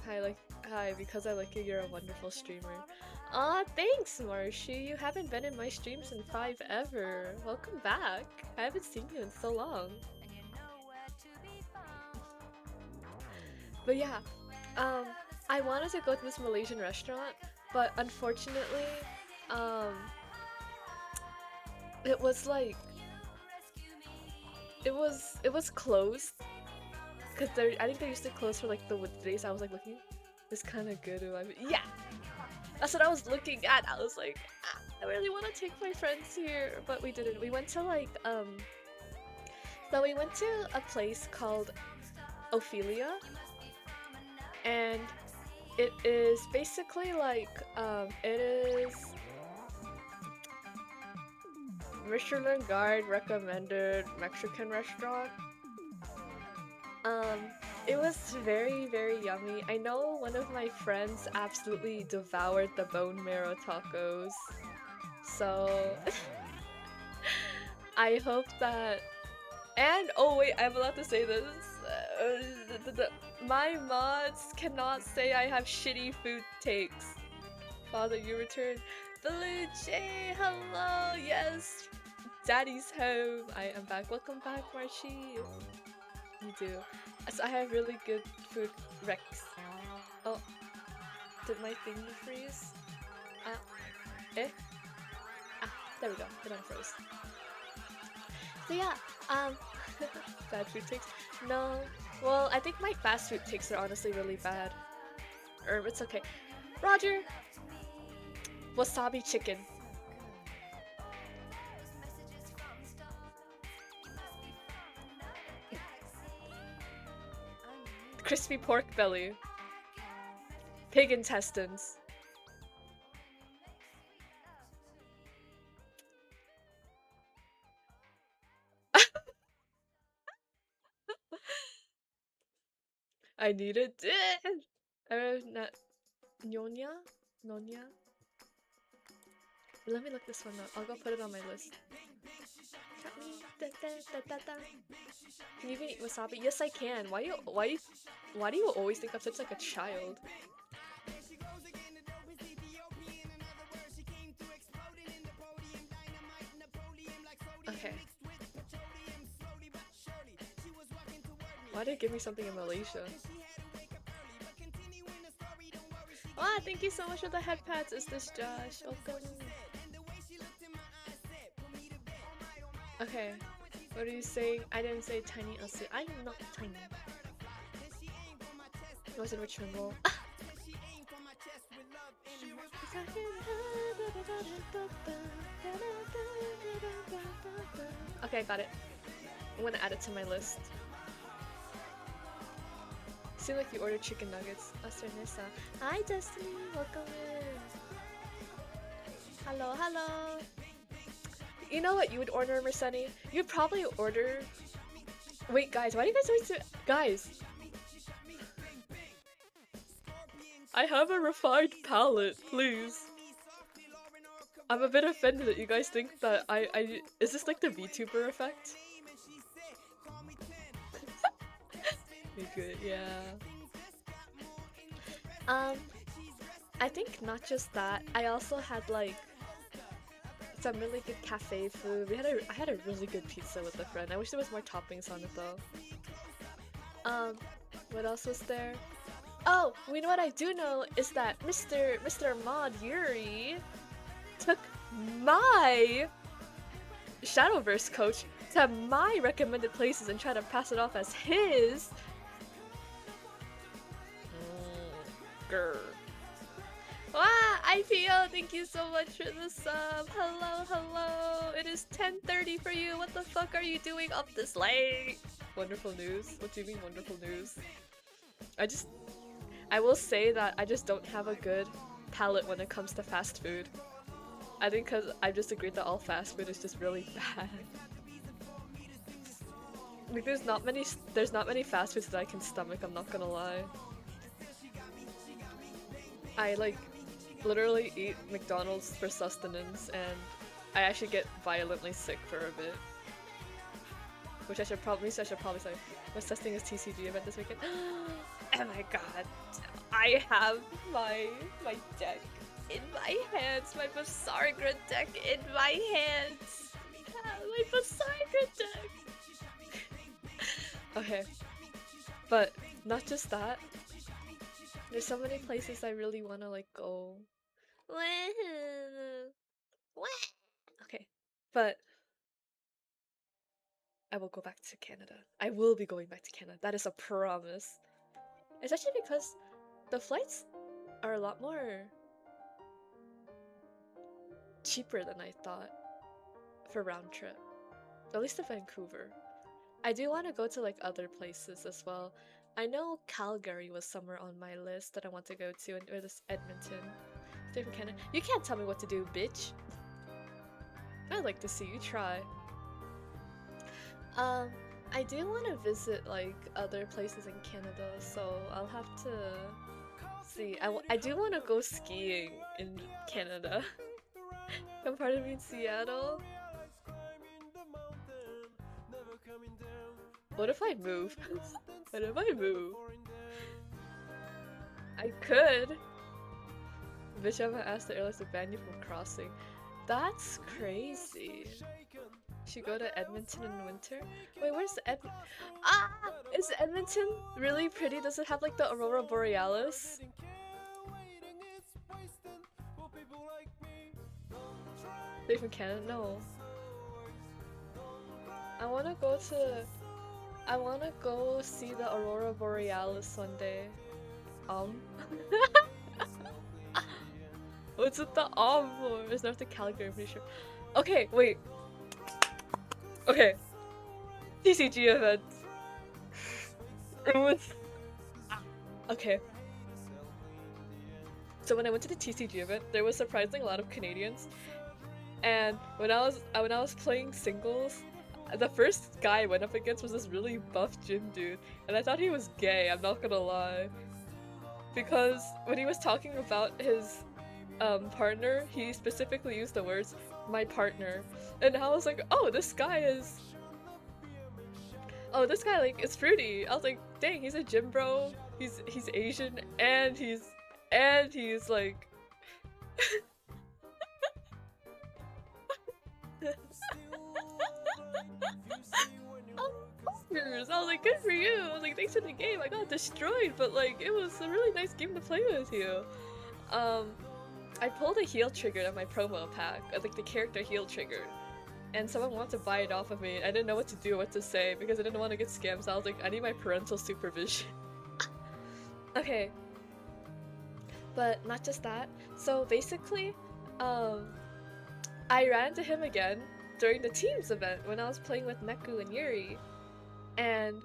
Hi, because I like you, you're a wonderful streamer. Aw, thanks, Marshy. You haven't been in my streams in 5 ever. Welcome back. I haven't seen you in so long. But yeah, um, I wanted to go to this Malaysian restaurant, but unfortunately, um, it was like it was closed because I think they used to close for like the days. I was like looking, it's kind of good. Yeah, that's what I was looking at. I was like, ah, I really want to take my friends here, but we didn't. We went to like so we went to a place called Ophelia, and it is basically like it is Michelin Guide recommended Mexican restaurant. It was very, very yummy. I know one of my friends absolutely devoured the bone marrow tacos. So I hope that. And oh wait, I'm allowed to say this. My mods cannot say I have shitty food takes. Father, you return. Blue Jay, hello, yes. Daddy's home. I am back. Welcome back, Marshy. You do. So I have really good food recs. Oh, did my thing freeze? Eh? There we go. It unfroze. So yeah, bad food takes? No. Well, I think my fast food takes are honestly really bad. It's okay. Roger! Wasabi chicken. Crispy pork belly. Pig intestines. I need it. Nyonya? Nonya? Let me look this one up. I'll go put it on my list. Can you even eat wasabi? Yes, I can. Why do you always think I'm such like a child? Okay. Why did it give me something in Malaysia? Ah, thank you so much for the head pats. Is this Josh? Welcome. Okay. What are you saying? I didn't say tiny Elsie. I'm not tiny. I was in Richmond Mall. Okay, I got it. I'm gonna add it to my list. Seems like you ordered chicken nuggets. Nissa. Hi Destiny, welcome in. Hello, hello. You know what you would order, Merceni? You'd probably order. Wait, guys, why do you guys always do? Guys, I have a refined palate, please. I'm a bit offended that you guys think that is this like the VTuber effect? Be good, yeah. I think not just that. I also had like some really good cafe food. I had a really good pizza with a friend. I wish there was more toppings on it though. What else was there? Oh, you know what I do know is that Mr. Mod Yuri took my Shadowverse coach to my recommended places and tried to pass it off as his. Grr. Wow, IPO, thank you so much for the sub. Hello, hello. It is 10:30 for you. What the fuck are you doing up this late? Wonderful news. What do you mean wonderful news? I will say that I just don't have a good palate when it comes to fast food. I think because I just agreed that all fast food is just really bad. Like there's not many fast foods that I can stomach, I'm not gonna lie. I like literally eat McDonald's for sustenance and I actually get violently sick for a bit. Which I should probably say, was testing his TCG event this weekend. Oh my god. I have my deck in my hands, my Basargra deck in my hands. My Basargra deck. Okay. But not just that. There's so many places I really wanna like go. Okay. But I will go back to Canada. I will be going back to Canada. That is a promise. Especially because the flights are a lot more cheaper than I thought for round trip. At least to Vancouver. I do want to go to like other places as well. I know Calgary was somewhere on my list that I want to go to, and or this Edmonton. Stay from Canada. You can't tell me what to do, bitch. I'd like to see you try. I do want to visit like other places in Canada, so I'll have to see. I do want to go skiing in Canada. I'm part of me in Seattle. What if I move? What if I move? I could. Bitch, I haven't asked the airlines to ban you from crossing. That's crazy. Should go to Edmonton in winter? Wait, where's Edmonton? Ah! Is Edmonton really pretty? Does it have like the Aurora Borealis? They from Canada? No. I wanna go see the Aurora Borealis one day. What's with the for? It's north of Calgary, I'm pretty sure. Okay, wait. Okay. TCG event. It was... Okay. So when I went to the TCG event, there was surprisingly a lot of Canadians. And when I was playing singles, the first guy I went up against was this really buff gym dude, and I thought he was gay, I'm not gonna lie. Because when he was talking about his partner, he specifically used the words, my partner. And I was like, oh, this guy like is fruity. I was like, dang, he's a gym bro, he's Asian, and he's like I was like, good for you. I was like, thanks for the game. I got destroyed, but like, it was a really nice game to play with you. I pulled a heal trigger on my promo pack, like the character heal trigger, and someone wanted to buy it off of me. I didn't know what to do, what to say, because I didn't want to get scammed, so I was like, I need my parental supervision. Okay. But not just that. So basically, I ran into him again during the Teams event when I was playing with Meku and Yuri. And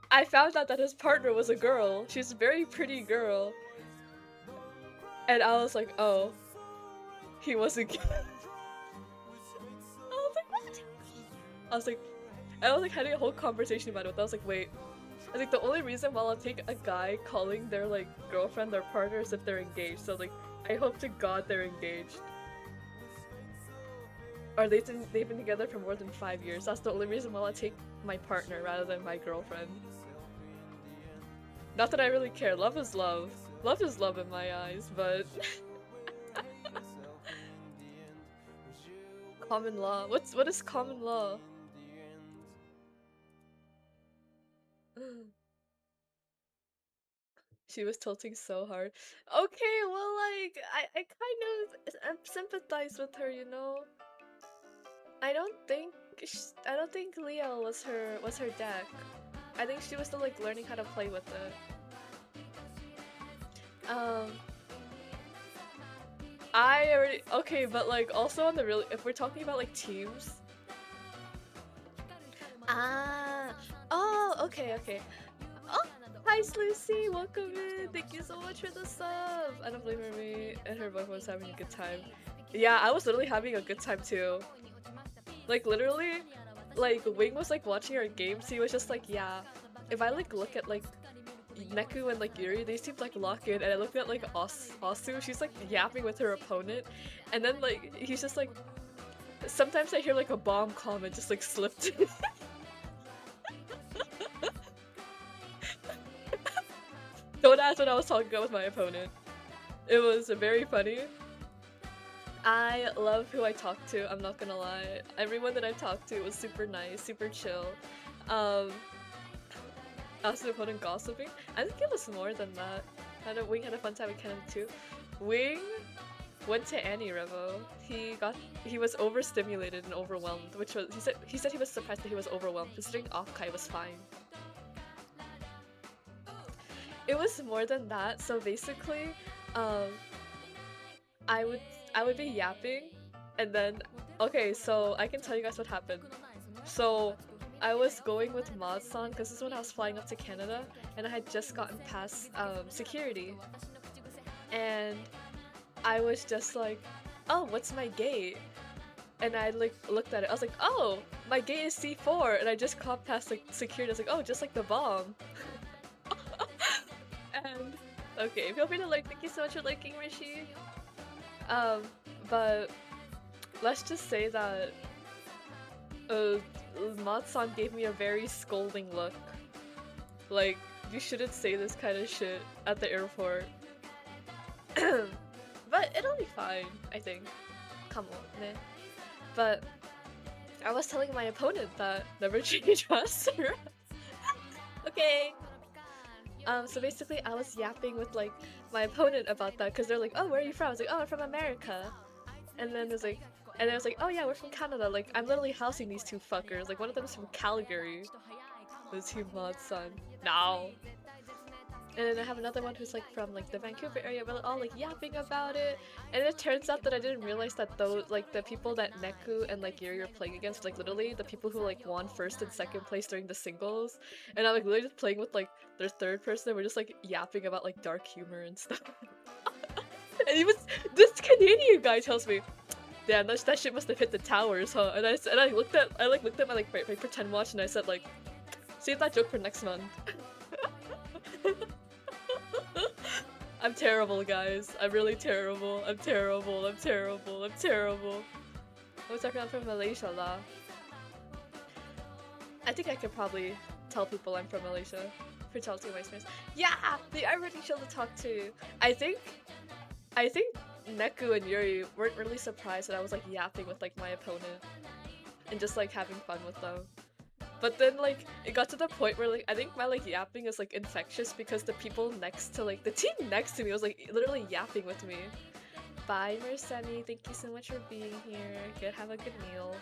I found out that his partner was a girl. She's a very pretty girl. And I was like, oh, he wasn't gay. I was like, what? I was like having a whole conversation about it. I was like, wait. I think the only reason why I'll take a guy calling their like girlfriend their partner is if they're engaged. So like, I hope to God they're engaged. Or they've been together for more than 5 years. That's the only reason why I take my partner rather than my girlfriend. Not that I really care. Love is love. Love is love in my eyes, but... Common law. What is common law? She was tilting so hard. Okay, well, like, I kind of sympathize with her, you know? I don't think Leo was her deck. I think she was still like learning how to play with it. Okay, but like also on the if we're talking about like teams. Oh, okay. Oh, hi Ice Lucy, welcome in. Thank you so much for the sub. I don't blame her, me and her boyfriend was having a good time. Yeah, I was literally having a good time too. Like literally, like Wing was like watching our games. He was just like, yeah, if I like look at like Neku and like Yuri, they seem like lock in, and I looked at like Asu, she's like yapping with her opponent, and then like he's just like, sometimes I hear like a bomb comment just like slipped. Don't ask what I was talking about with my opponent. It was very funny. I love who I talked to, I'm not gonna lie. Everyone that I talked to was super nice, super chill. Also opponent gossiping. I think it was more than that. Wing had a fun time with Kenan too. Wing went to Annie Revo. He was overstimulated and overwhelmed, which was he said he was surprised that he was overwhelmed, considering Offkai was fine. It was more than that. So basically, I would be yapping, and then okay, so I can tell you guys what happened. So I was going with Mod-san because this is when I was flying up to Canada, and I had just gotten past security, and I was just like, oh, what's my gate? And I like looked at it. I was like, oh, my gate is C4, and I just caught past like security. I was like, oh, just like the bomb. And okay, feel free to like. Thank you so much for liking, Rishi. But let's just say that Mod-san gave me a very scolding look. Like, you shouldn't say this kind of shit at the airport. But it'll be fine, I think. Come on, ne? But I was telling my opponent that never change roster. Okay. So basically I was yapping with like my opponent about that because they're like, oh, where are you from? I was like, oh, I'm from America. And then there's like, and I was like, oh yeah, we're from Canada. Like, I'm literally housing these two fuckers. Like, one of them is from Calgary. The Team Mod-san. No. And then I have another one who's like from like the Vancouver area. We're all like yapping about it. And it turns out that I didn't realize that those like the people that Neku and like Yuri are playing against, like literally the people who like won first and second place during the singles. And I'm like literally just playing with like their third person. And we're just like yapping about like dark humor and stuff. And he was, this Canadian guy tells me, damn, that shit must have hit the towers, huh? And I looked at my like my pretend watch, and I said like, save that joke for next month. I'm terrible, guys. I'm really terrible. I'm terrible. I'm terrible. I'm terrible. What's that? I'm from Malaysia, lah. I think I could probably tell people I'm from Malaysia. Brutality of my experience. Yeah, they are really chill to talk to. I think Neku and Yuri weren't really surprised that I was like yapping with like my opponent and just like having fun with them. But then like it got to the point where like I think my like yapping is like infectious because the people next to like the team next to me was like literally yapping with me. Bye Merseni, thank you so much for being here. Have a good meal.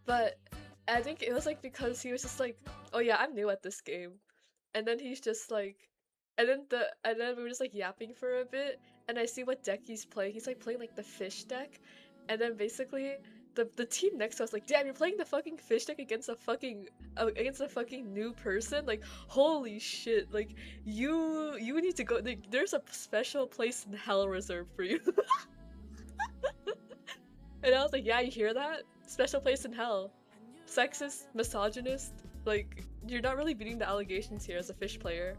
But I think it was like because he was just like, oh yeah, I'm new at this game. And then he's just like, and then we were just like yapping for a bit, and I see what deck he's playing. He's like playing like the fish deck, and then basically the team next to us like, damn, you're playing the fucking fish deck against a fucking new person. Like, holy shit! Like, you need to go. Like, there's a special place in hell reserved for you. And I was like, yeah, you hear that? Special place in hell. Sexist, misogynist. Like, you're not really beating the allegations here as a fish player.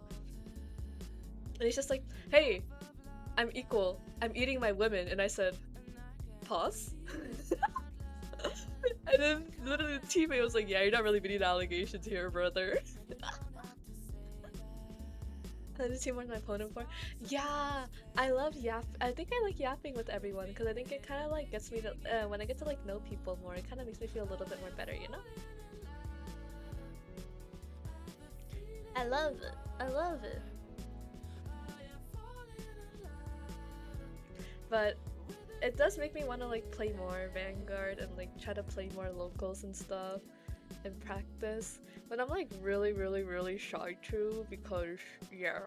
And he's just like, hey, I'm equal. I'm eating my women. And I said, pause? And then literally the teammate was like, yeah, you're not really beating the allegations here, brother. And the team was my opponent for. Yeah, I love I think I like yapping with everyone because I think it kind of like gets me to, when I get to like know people more, it kind of makes me feel a little bit more better, you know? I love it. I love it. But it does make me want to like play more Vanguard and like try to play more locals and stuff and practice. But I'm like really shy too because yeah.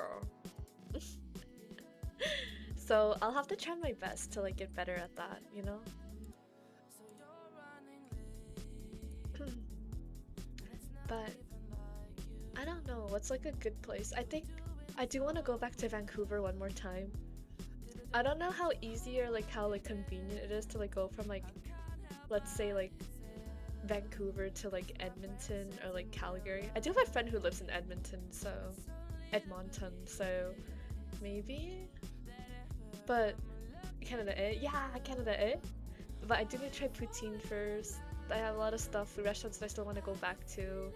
So I'll have to try my best to like get better at that, you know? But what's like a good place? I think I do want to go back to Vancouver one more time. I don't know how easy or like how like convenient it is to like go from like, let's say like Vancouver to like Edmonton or like Calgary. I do have a friend who lives in Edmonton, so Edmonton, so maybe. But Canada, eh? Yeah, Canada, eh? But I do need to try poutine first. I have a lot of stuff, food restaurants that I still want to go back to.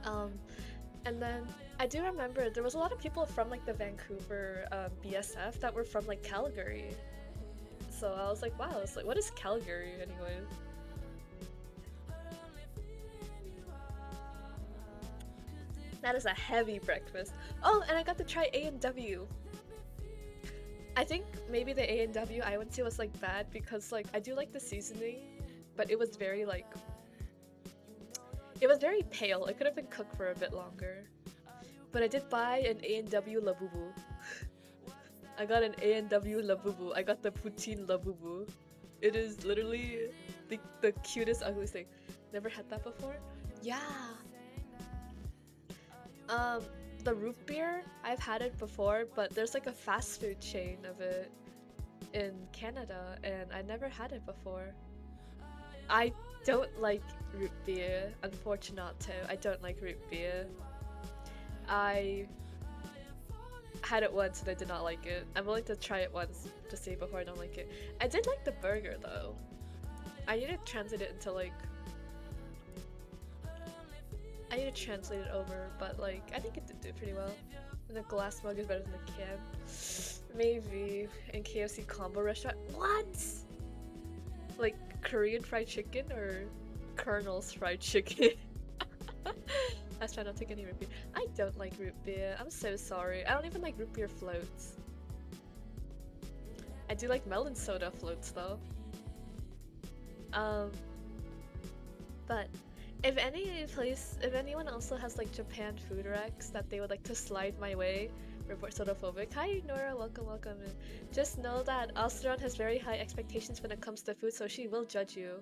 Um, and then I do remember there was a lot of people from like the Vancouver BSF that were from like Calgary. So I was like, wow, it's like, what is Calgary anyways? That is a heavy breakfast. Oh, and I got to try A&W. I think maybe the A&W I went to was like bad because like I do like the seasoning, but it was very like it was very pale. It could have been cooked for a bit longer. But I did buy an A&W Labubu. I got an A&W Labubu. I got the poutine Labubu. It is literally the cutest ugliest thing. Never had that before? Yeah. The root beer, I've had it before, but there's like a fast food chain of it in Canada, and I never had it before. I don't like root beer, unfortunato. I don't like root beer. I had it once and I did not like it. I'm willing to try it once to see before I don't like it. I did like the burger though. I need to translate it into like I need to translate it over, but like I think it did do pretty well. And the glass mug is better than the can. Maybe in KFC combo restaurant. What? Like Korean fried chicken or Colonel's fried chicken? I try not to take any root beer. I don't like root beer. I'm so sorry. I don't even like root beer floats. I do like melon soda floats though. But if anyone also has like Japan food recs that they would like to slide my way, report Sodophobic. Hi Nora, welcome, welcome. And just know that Alceron has very high expectations when it comes to food, so she will judge you.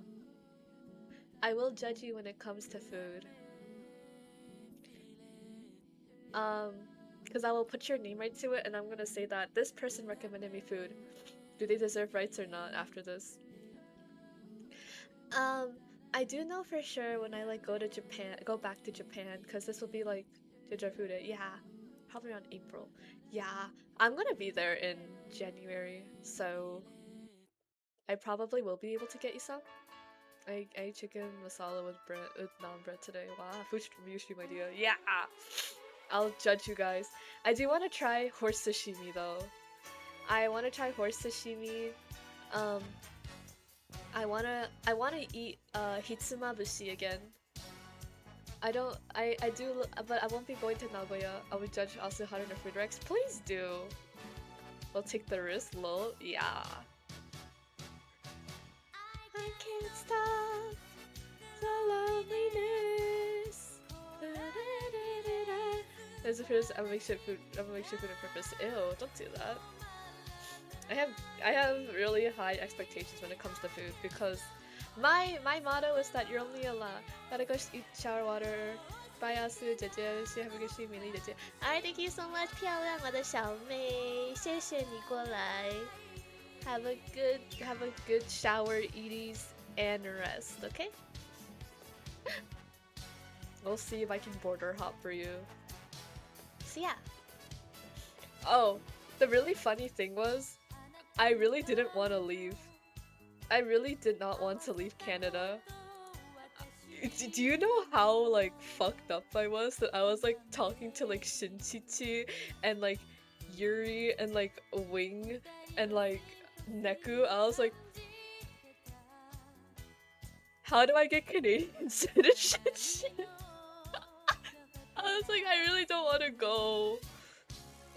I will judge you when it comes to food. Because I will put your name right to it, and I'm gonna say that this person recommended me food. Do they deserve rights or not after this? I do know for sure when I like go back to Japan, because this will be like Fude. Yeah, probably around April. Yeah, I'm gonna be there in January, so I probably will be able to get you some. I ate chicken masala with naan bread today. Wow, food stream idea. Yeah, I'll judge you guys. I do want to try horse sashimi though. I want to try horse sashimi. Um, I wanna eat hitsumabushi again. I do, but I won't be going to Nagoya. I will judge also Haru no food recs. Please do. We'll take the risk, lol. Yeah. I can't stop the loneliness. There's a first. I'm gonna make shit food on purpose. Ew! Don't do that. I have really high expectations when it comes to food because my motto is that you're only allowed gotta go eat shower water. Bye, Asu, JJ. She have a good stream, Millie, JJ. Alright, thank you so much, 漂亮我的小妹，谢谢你过来。Have a good shower, eaties, and rest. Okay. We'll see if I can border hop for you. So yeah. Oh, the really funny thing was, I really didn't want to leave. I really did not want to leave Canada. Do you know how like fucked up I was? That I was like talking to like Shinchichi and like Yuri and like Wing and like Neku. I was like, how do I get Canadian citizenship? I was like, I really don't want to go.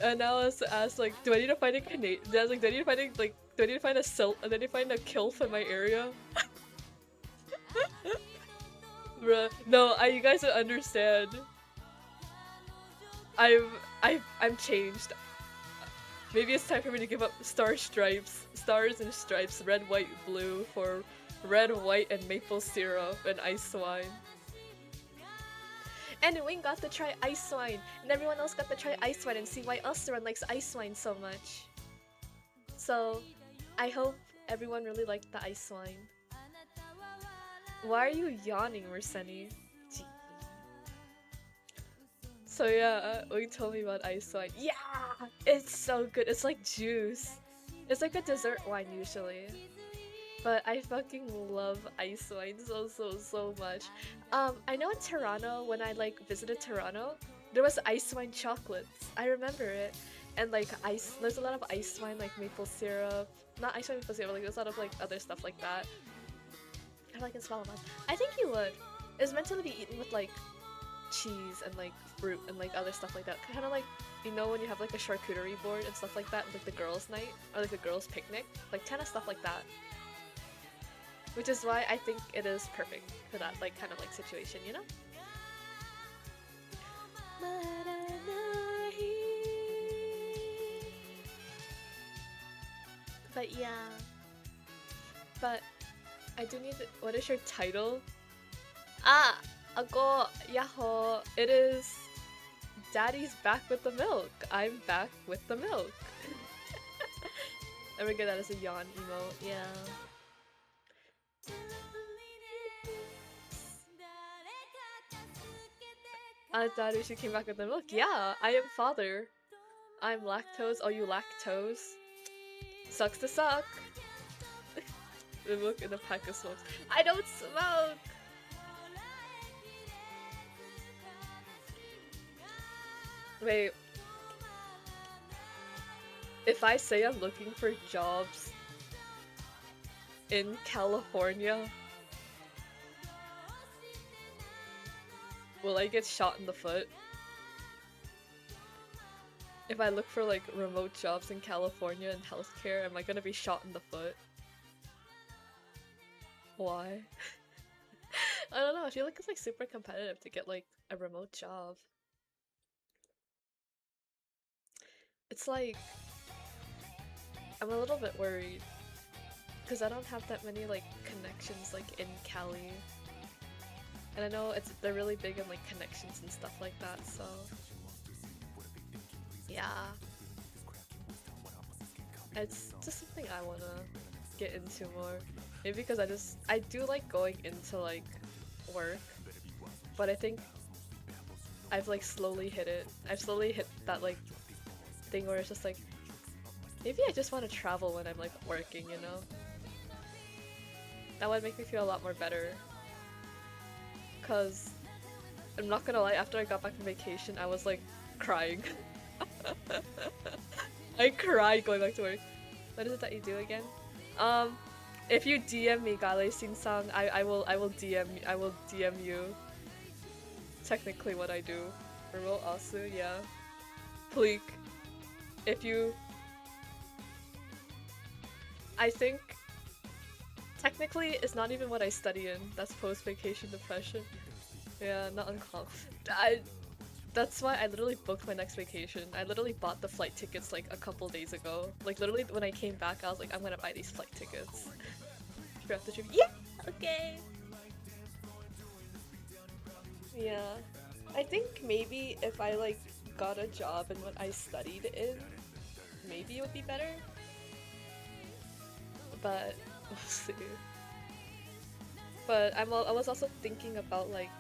And I was asked like, do I need to find a Canadian? I was like, do I need to find a do I need to find a do I need to find a kilf in my area? Bruh, no, you guys don't understand. I'm changed. Maybe it's time for me to give up stars and stripes, red, white, blue for red, white, and maple syrup and ice wine. And Wing got to try ice wine, and everyone else got to try ice wine and see why Elsteron likes ice wine so much. So, I hope everyone really liked the ice wine. Why are you yawning, Merseni? So yeah, Wing told me about ice wine. Yeah! It's so good. It's like juice. It's like a dessert wine usually. But I fucking love ice wine so much. I know in Toronto, when I like visited Toronto, there was ice wine chocolates. I remember it. And like there's a lot of ice wine, like maple syrup. Not ice wine maple syrup, like there's a lot of like other stuff like that. I like smell them. I think you would. It's meant to be eaten with like cheese and like fruit and like other stuff like that. Kind of like, you know, when you have like a charcuterie board and stuff like that, like the girls' night or like the girls' picnic, like kind of stuff like that. Which is why I think it is perfect for that like kind of like situation, you know? But yeah. But I do need to, what is your title? Ah! Ako, yaho! It is Daddy's back with the milk. I'm back with the milk. I'm gonna get that as a yawn emote, yeah. I thought she came back with the milk. Yeah, I am father. I'm lactose. Oh, you lactose? Sucks to suck. The milk in the pack of smokes. I don't smoke! Wait. If I say I'm looking for jobs in California, will I get shot in the foot? If I look for like remote jobs in California in healthcare, am I gonna be shot in the foot? Why? I don't know, I feel like it's like super competitive to get like a remote job. It's like, I'm a little bit worried because I don't have that many like connections like in Cali. And I know they're really big on like connections and stuff like that, so yeah. It's just something I wanna get into more. Maybe because I do like going into like work, but I think I've like slowly hit it. I've slowly hit that like thing where it's just like, maybe I just want to travel when I'm like working, you know? That would make me feel a lot more better. Cause I'm not gonna lie, after I got back from vacation, I was like crying. I cried going back to work. What is it that you do again? If you DM me, Gale Sing-sang, I will DM you. Technically what I do. Remote Asu, yeah. Pleek. If you, I think technically it's not even what I study in. That's post-vacation depression. Yeah, not uncommon. That's why I literally booked my next vacation. I literally bought the flight tickets like a couple days ago. Like literally when I came back, I was like, I'm gonna buy these flight tickets. After trip. Yeah, okay. Yeah, I think maybe if I like got a job in what I studied in, maybe it would be better. But we'll see. But I was also thinking about like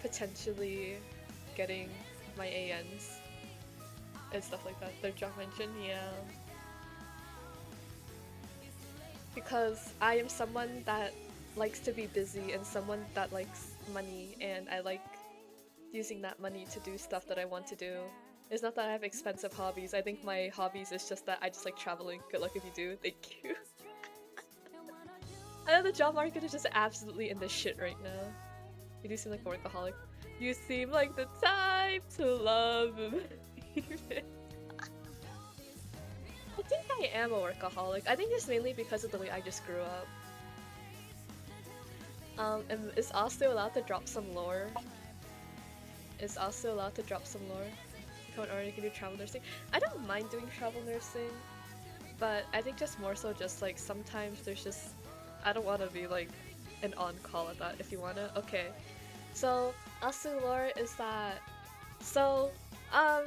potentially getting my ANs and stuff like that. Their job mention, yeah. Because I am someone that likes to be busy and someone that likes money, and I like using that money to do stuff that I want to do. It's not that I have expensive hobbies. I think my hobbies is just that I just like traveling. Good luck if you do. Thank you. I know the job market is just absolutely in the shit right now. You do seem like a workaholic. You seem like the type to love and leave it. I think I am a workaholic. I think it's mainly because of the way I just grew up. And is also allowed to drop some lore? Is also allowed to drop some lore? Or you can do travel nursing. I don't mind doing travel nursing, but I think just more so just like sometimes there's just, I don't want to be like an on-call at that. If you wanna, okay. So Asu lore is that so um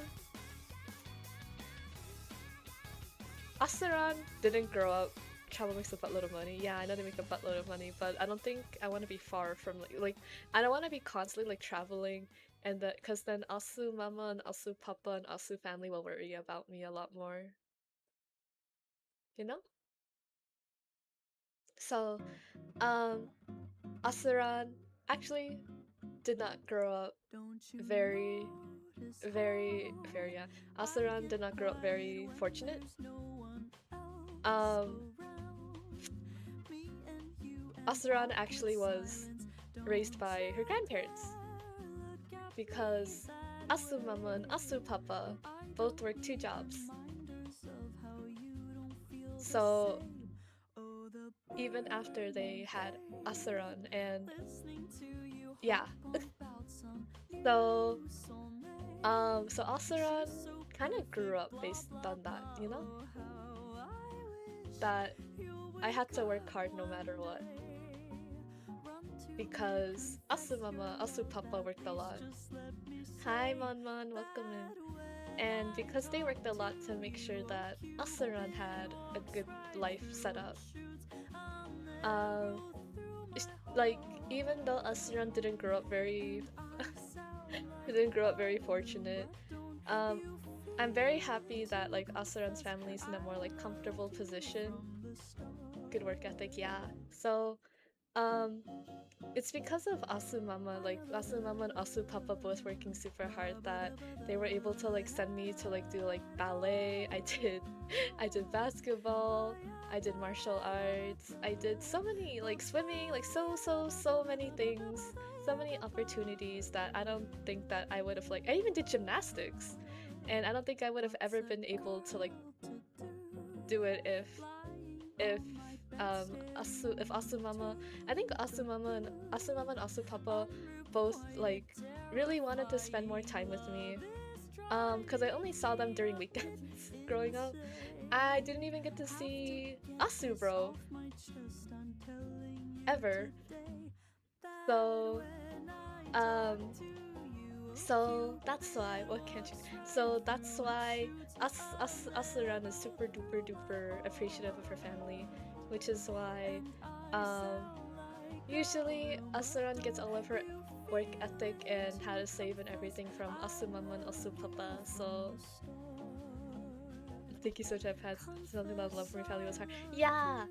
Asuran didn't grow up. Travel makes a buttload of money. Yeah, I know they make a buttload of money, but I don't think I want to be far from like I don't want to be constantly like traveling and because then Asu mama and Asu papa and Asu family will worry about me a lot more, you know? So, um, Asuran actually did not grow up very, very, yeah. Asuran did not grow up very fortunate. Um, Asuran actually was raised by her grandparents because Asu mama and Asu papa both worked two jobs. So even after they had Asuran and yeah. So so Asuran kind of grew up based on that, you know? That I had to work hard no matter what. Because Asu mama, Asu papa worked a lot. Hi Mon, welcome in. And because they worked a lot to make sure that Asuran had a good life set up. Um, like even though Asuran didn't grow up very, didn't grow up very fortunate. Um, I'm very happy that like Asuran's family is in a more like comfortable position. Good work ethic, yeah. So, um, it's because of Asu Mama, like Asu Mama and Asu Papa both working super hard that they were able to like send me to like do like ballet. I did basketball. I did martial arts. I did so many like swimming, like so many things, so many opportunities that I don't think that I would have like. I even did gymnastics, and I don't think I would have ever been able to like do it if if Asumama, I think Asumama and Asupapa both like really wanted to spend more time with me. Because I only saw them during weekends growing up. I didn't even get to see Asu bro ever. So um so that's why what can't you so that's why Asuran is super duper duper appreciative of her family, which is why um usually Asuran gets all of her work ethic and how to save and everything from Asumama and Asupapa. So thank you so much. I've had something that love for my family was hard. Yeah.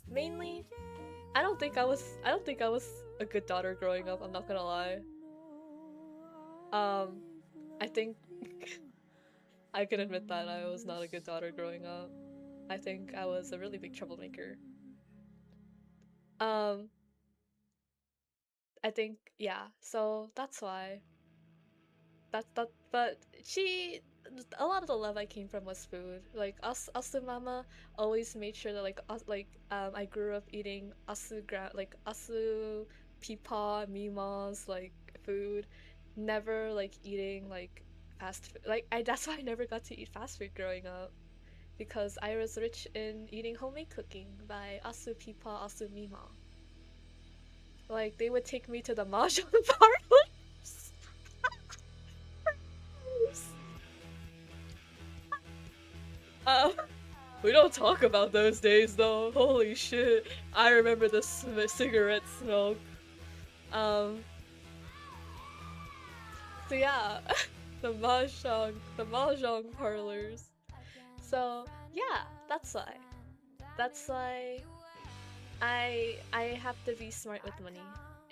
Mainly I don't think I was a good daughter growing up, I'm not gonna lie. I think I can admit that I was not a good daughter growing up. I think I was a really big troublemaker. Um, I think yeah, so that's why. But she a lot of the love I came from was food. Like Asu mama always made sure that I grew up eating like Asu Peepaw Mima's like food. Never like eating like fast food. Like I that's why I never got to eat fast food growing up. Because I was rich in eating homemade cooking by Asu Peepaw, Asu Mima. Like they would take me to the mahjong parlors. um, we don't talk about those days though. Holy shit! I remember the cigarette smoke. Um, so yeah, the mahjong parlors. So yeah, that's why. That's why I have to be smart with money,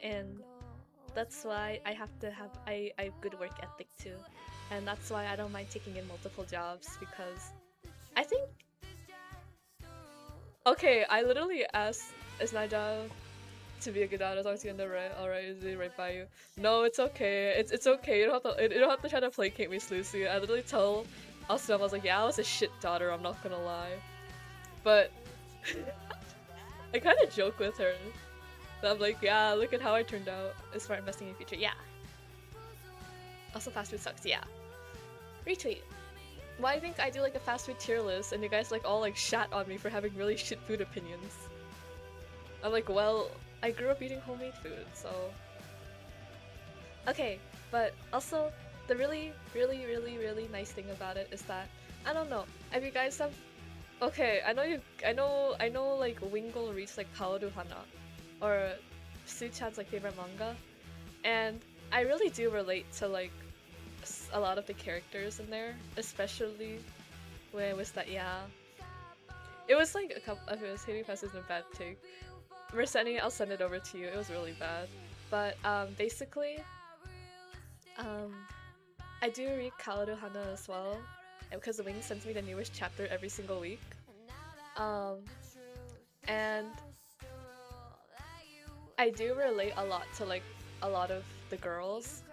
and that's why I have to have I have good work ethic too, and that's why I don't mind taking in multiple jobs because I think okay I literally asked is my job to be a good dad as long as you end up right. All right, is it right by you? No, it's okay. It's okay. You don't have to try to placate me, Lucy. I literally tell Austin I was like, yeah, I was a shit daughter. I'm not gonna lie, but I kind of joke with her. I'm like, yeah, look at how I turned out. As far investing in future, yeah. Also, fast food sucks, yeah. Retweet. Why do you think I do like a fast food tier list and you guys like all like shat on me for having really shit food opinions? I'm like, well, I grew up eating homemade food, so Okay, but also the really, really, really, really nice thing about it is that I don't know if you guys have. Okay, I know you. I know. Like Wingle reached like Kaoru Hana, or Suchan's like favorite manga, and I really do relate to like a lot of the characters in there, especially when it was that. Yeah, it was like a couple. If it was Hitting Fast isn't a bad take. Mercedes, I'll send it over to you. It was really bad, but basically, um, I do read Kaoru Hana as well, because the Wing sends me the newest chapter every single week. Um, and I do relate a lot to like a lot of the girls,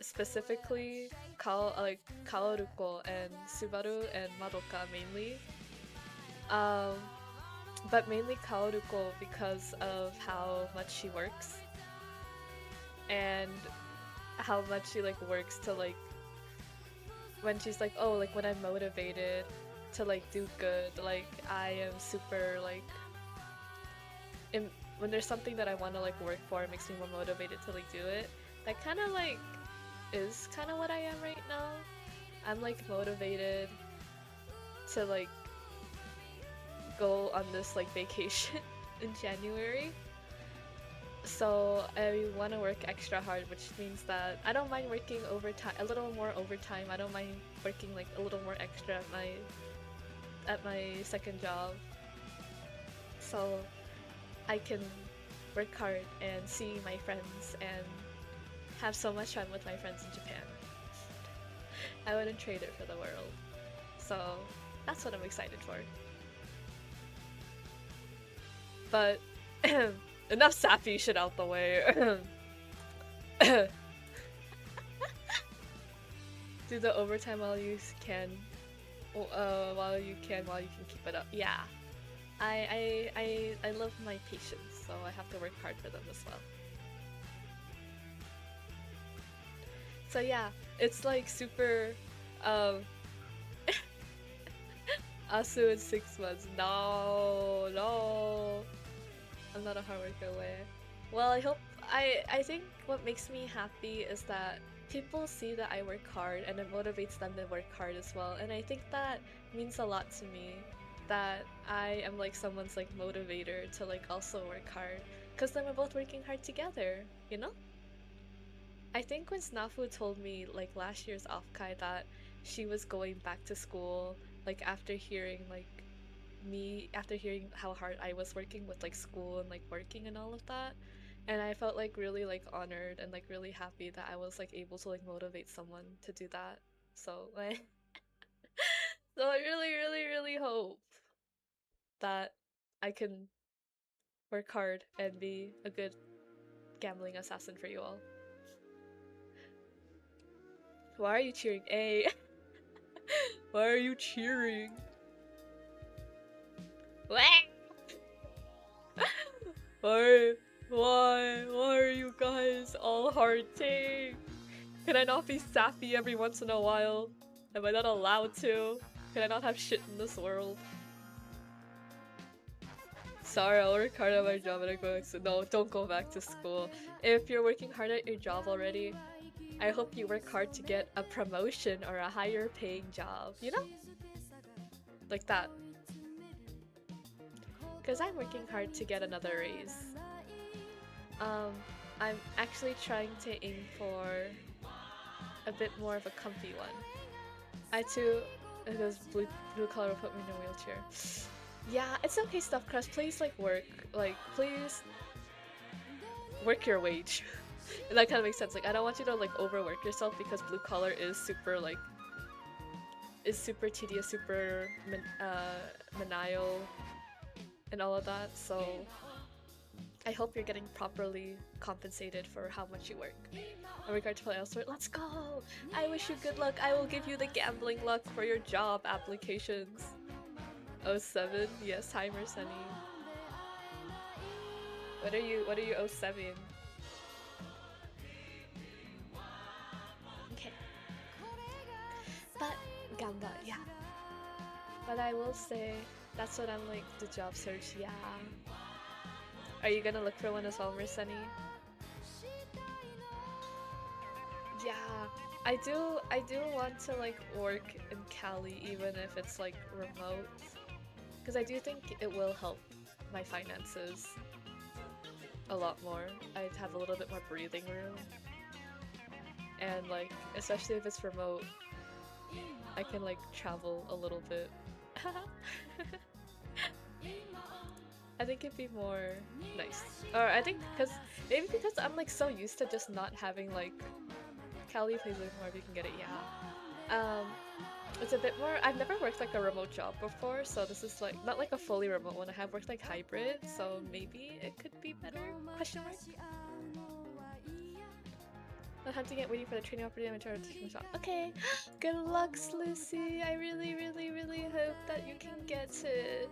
specifically Kaoruko and Subaru and Madoka mainly. Um, but mainly Kaoruko because of how much she works and how much she like works to like when she's like, oh, like when I'm motivated to like do good, like I am super like when there's something that I want to like work for, it makes me more motivated to like do it. That kind of like is kind of what I am right now. I'm like motivated to like go on this like vacation in January. So I want to work extra hard, which means that I don't mind working overtime, a little more overtime. I don't mind working like a little more extra at my second job. So I can work hard and see my friends and have so much fun with my friends in Japan. I wouldn't trade it for the world. So that's what I'm excited for. But enough sappy shit out the way. Do the overtime while you can. While you can keep it up. Yeah. I love my patients, so I have to work hard for them as well. So yeah, it's like super Asu in 6 months. No, no. I'm not a hard worker way. Well, I think what makes me happy is that people see that I work hard and it motivates them to work hard as well. And I think that means a lot to me that I am like someone's like motivator to like also work hard because then we're both working hard together, you know? I think when Snafu told me like last year's Offkai that she was going back to school like after hearing how hard I was working with like school and like working and all of that, and I felt like really like honored and like really happy that I was like able to like motivate someone to do that. So like so I really really really hope that I can work hard and be a good gambling assassin for you all. Why are you cheering? A. Why are you cheering? Why? Why are you guys all hearting? Can I not be sappy every once in a while? Am I not allowed to? Can I not have shit in this world? Sorry, I'll work hard at my job and I go back to— No, don't go back to school. If you're working hard at your job already, I hope you work hard to get a promotion or a higher paying job, you know? Like that. Because I'm working hard to get another raise. I'm actually trying to aim for a bit more of a comfy one. I too, because blue color will put me in a wheelchair. Yeah, it's okay, Stuff Crust. Please please work your wage. And that kind of makes sense. Like, I don't want you to like overwork yourself because blue collar is super tedious, super manial, and all of that. So I hope you're getting properly compensated for how much you work. In regard to play elsewhere, let's go! I wish you good luck. I will give you the gambling luck for your job applications. 07? Yes, hi Sunny. What are you 07? Okay. But gamba, yeah. But I will say that's what I'm like, the job search, yeah. Are you gonna look for one as well, Sunny? Yeah, I do want to like work in Cali even if it's like remote, because I do think it will help my finances a lot more. I'd have a little bit more breathing room, and like especially if it's remote, I can like travel a little bit. I think it'd be more nice. Or I think because maybe because I'm like so used to just not having like Cali plays like more if you can get it, yeah. It's a bit more. I've never worked like a remote job before, so this is like not like a fully remote one. I have worked like hybrid, so maybe it could be better? Question mark. Not hunting it, waiting for the training opportunity to the shop. Okay, good luck, Lucy. I really, really, really hope that you can get it.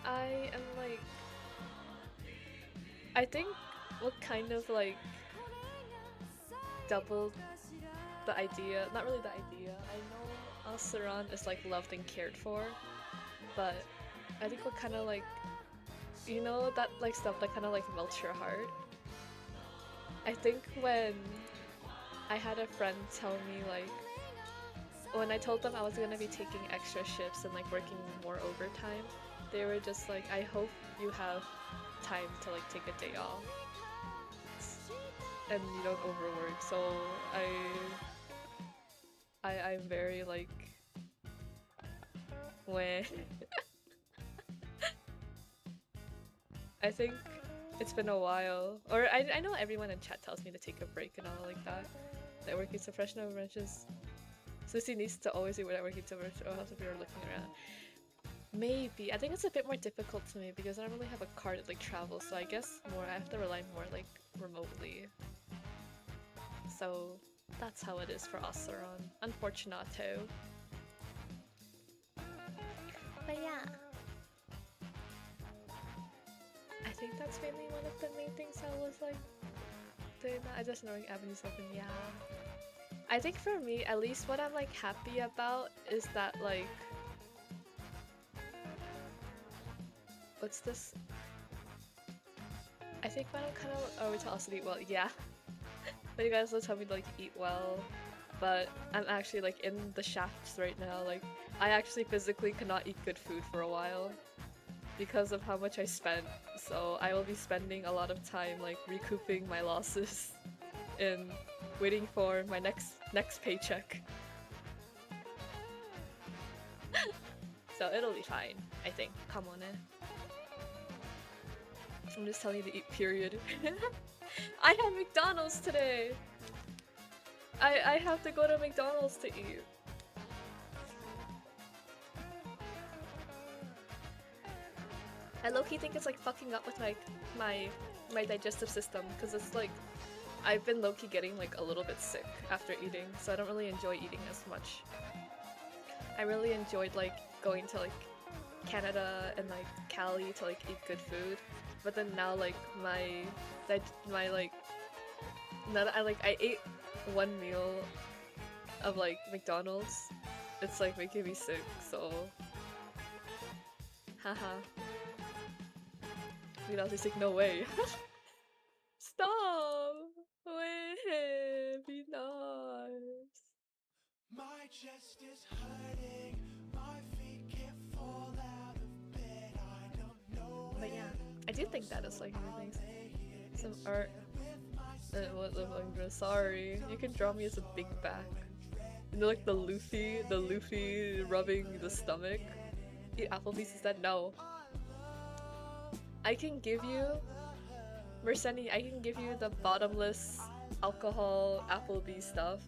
I am like, I think what kind of like doubled the idea, not really the idea. I know Asaran is like loved and cared for, but I think what kind of like, you know, that like stuff that kind of like melts your heart. I think when I had a friend tell me like, when I told them I was gonna be taking extra shifts and like working more overtime, they were just like, I hope you have time to like take a day off and you don't overwork. So I'm very like, when I think it's been a while, or I know everyone in chat tells me to take a break and all like that. That working so fresh no wrenches. Sissy needs to always do whatever working so fresh or else if you're looking around. Maybe. I think it's a bit more difficult to me because I don't really have a car to like travel, so I guess more I have to rely more like remotely. So that's how it is for Asaron. Unfortunato. But yeah. I think that's mainly one of the main things I was like doing that. I just knowing avenues open, yeah. I think for me, at least what I'm like happy about is that like, what's this? I think when I'm kind of, oh, we tell us to eat well, yeah. But you guys will tell me to like eat well, but I'm actually like in the shafts right now. Like I actually physically cannot eat good food for a while because of how much I spent. So I will be spending a lot of time like recouping my losses and waiting for my next paycheck. So it'll be fine, I think. Come on in. I'm just telling you to eat, period. I had McDonald's today! I have to go to McDonald's to eat. I low-key think it's like fucking up with like my digestive system, because it's like I've been low-key getting like a little bit sick after eating, so I don't really enjoy eating as much. I really enjoyed like going to like Canada and like Cali to like eat good food, but then now like my like now that I ate one meal of like McDonald's, it's like making me sick, so haha. You know, he's like, no way. Stop! Wait, be nice. My chest is hurting, my feet can't fall out of bed, I don't know. But yeah, I do think that is like everything. Some art. What the fuck? Sorry, you can draw me as a big back. You know, like the Luffy rubbing the stomach. Eat Applebee's instead? No. I can give you, Mercedes, I can give you the bottomless alcohol Applebee stuff,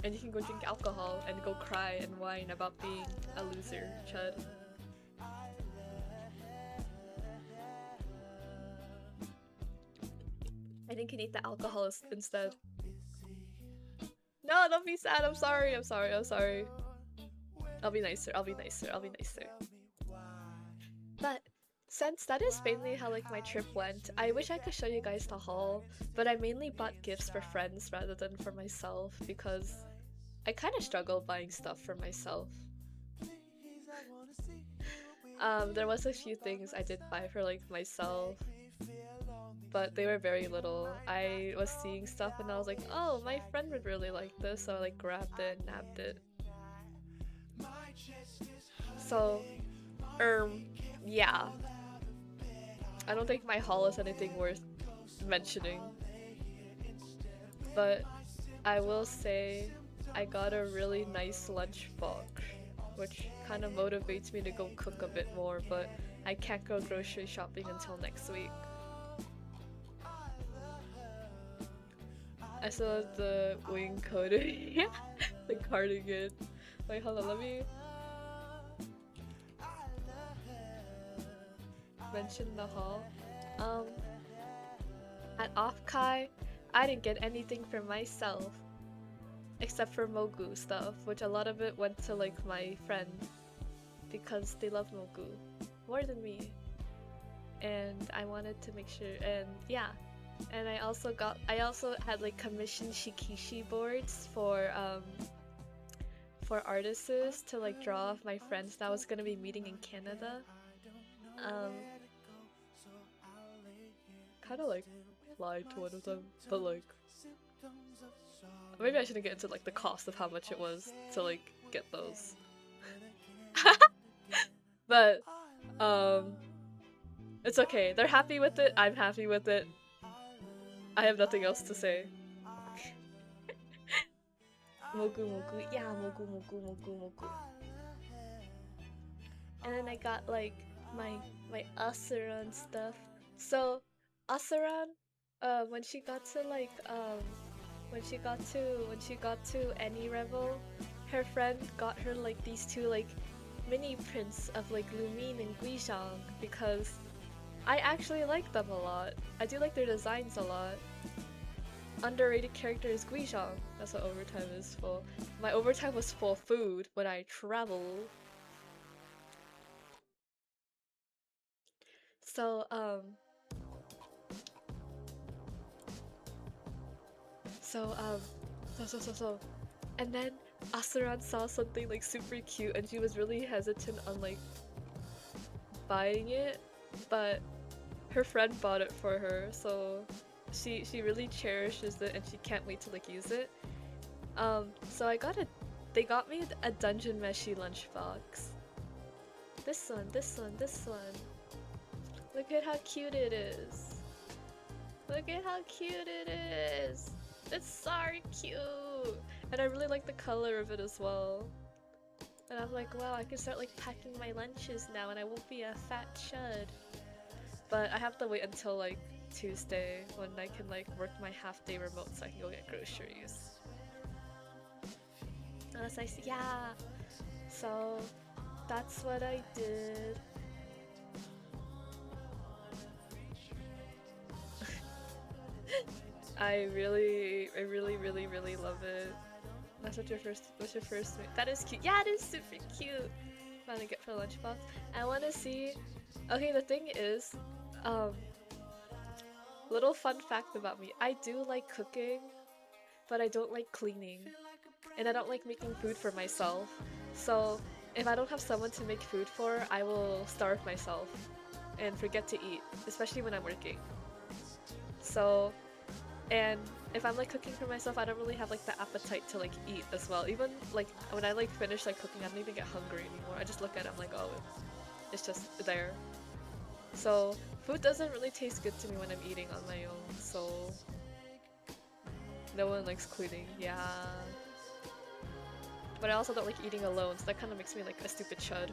and you can go drink alcohol and go cry and whine about being a loser, chud. I think you can eat the alcohol instead. No, don't be sad, I'm sorry. I'll be nicer. But since that is mainly how like my trip went, I wish I could show you guys the haul, but I mainly bought gifts for friends rather than for myself because I kind of struggle buying stuff for myself. There was a few things I did buy for like myself, but they were very little. I was seeing stuff and I was like, oh, my friend would really like this, so I like grabbed it and nabbed it. So, um, yeah. I don't think my haul is anything worth mentioning, but I will say I got a really nice lunchbox, which kind of motivates me to go cook a bit more, but I can't go grocery shopping until next week. I still have the wing coating. Yeah, the cardigan. Wait, hold on, let me mention the haul. Um, at Offkai, I didn't get anything for myself except for Mogu stuff, which a lot of it went to like my friend because they love Mogu more than me. And I wanted to make sure, and yeah. And I also had like commissioned shikishi boards for artists to like draw off my friends that I was gonna be meeting in Canada. Um, kind of like lied to one of them, but like maybe I shouldn't get into like the cost of how much it was to like get those. But it's okay. They're happy with it. I'm happy with it. I have nothing else to say. Mogu mogu, yeah, mogu mogu mogu mogu. And then I got like my Asuran stuff. So Asuran, when she got to like when she got to Any Revel, her friend got her like these two like mini prints of like Lumine and Guizhang because I actually like them a lot. I do like their designs a lot. Underrated character is Guizhang. That's what overtime is for. My overtime was for food when I travel. So so um so and then Asuran saw something like super cute and she was really hesitant on like buying it, but her friend bought it for her, so she really cherishes it and she can't wait to like use it. So they got me a Dungeon Meshi lunchbox. This one, this one, this one. Look at how cute it is. Look at how cute it is. It's so cute. And I really like the color of it as well. And I'm like, wow, I can start like packing my lunches now and I won't be a fat chud. But I have to wait until like Tuesday when I can like work my half-day remote so I can go get groceries. And that's nice. Yeah. So that's what I did. I really love it. That's what what's your first that is cute. Yeah, it is super cute. I'm gonna get for lunchbox. I wanna see. Okay, the thing is, um, little fun fact about me. I do like cooking, but I don't like cleaning. And I don't like making food for myself. So if I don't have someone to make food for, I will starve myself and forget to eat, especially when I'm working. So, and if I'm like cooking for myself, I don't really have like the appetite to like eat as well. Even like when I like finish like cooking, I don't even get hungry anymore. I just look at it, I'm like, oh, it's just there. So food doesn't really taste good to me when I'm eating on my own. So no one likes cleaning. Yeah. But I also don't like eating alone, so that kind of makes me like a stupid chud.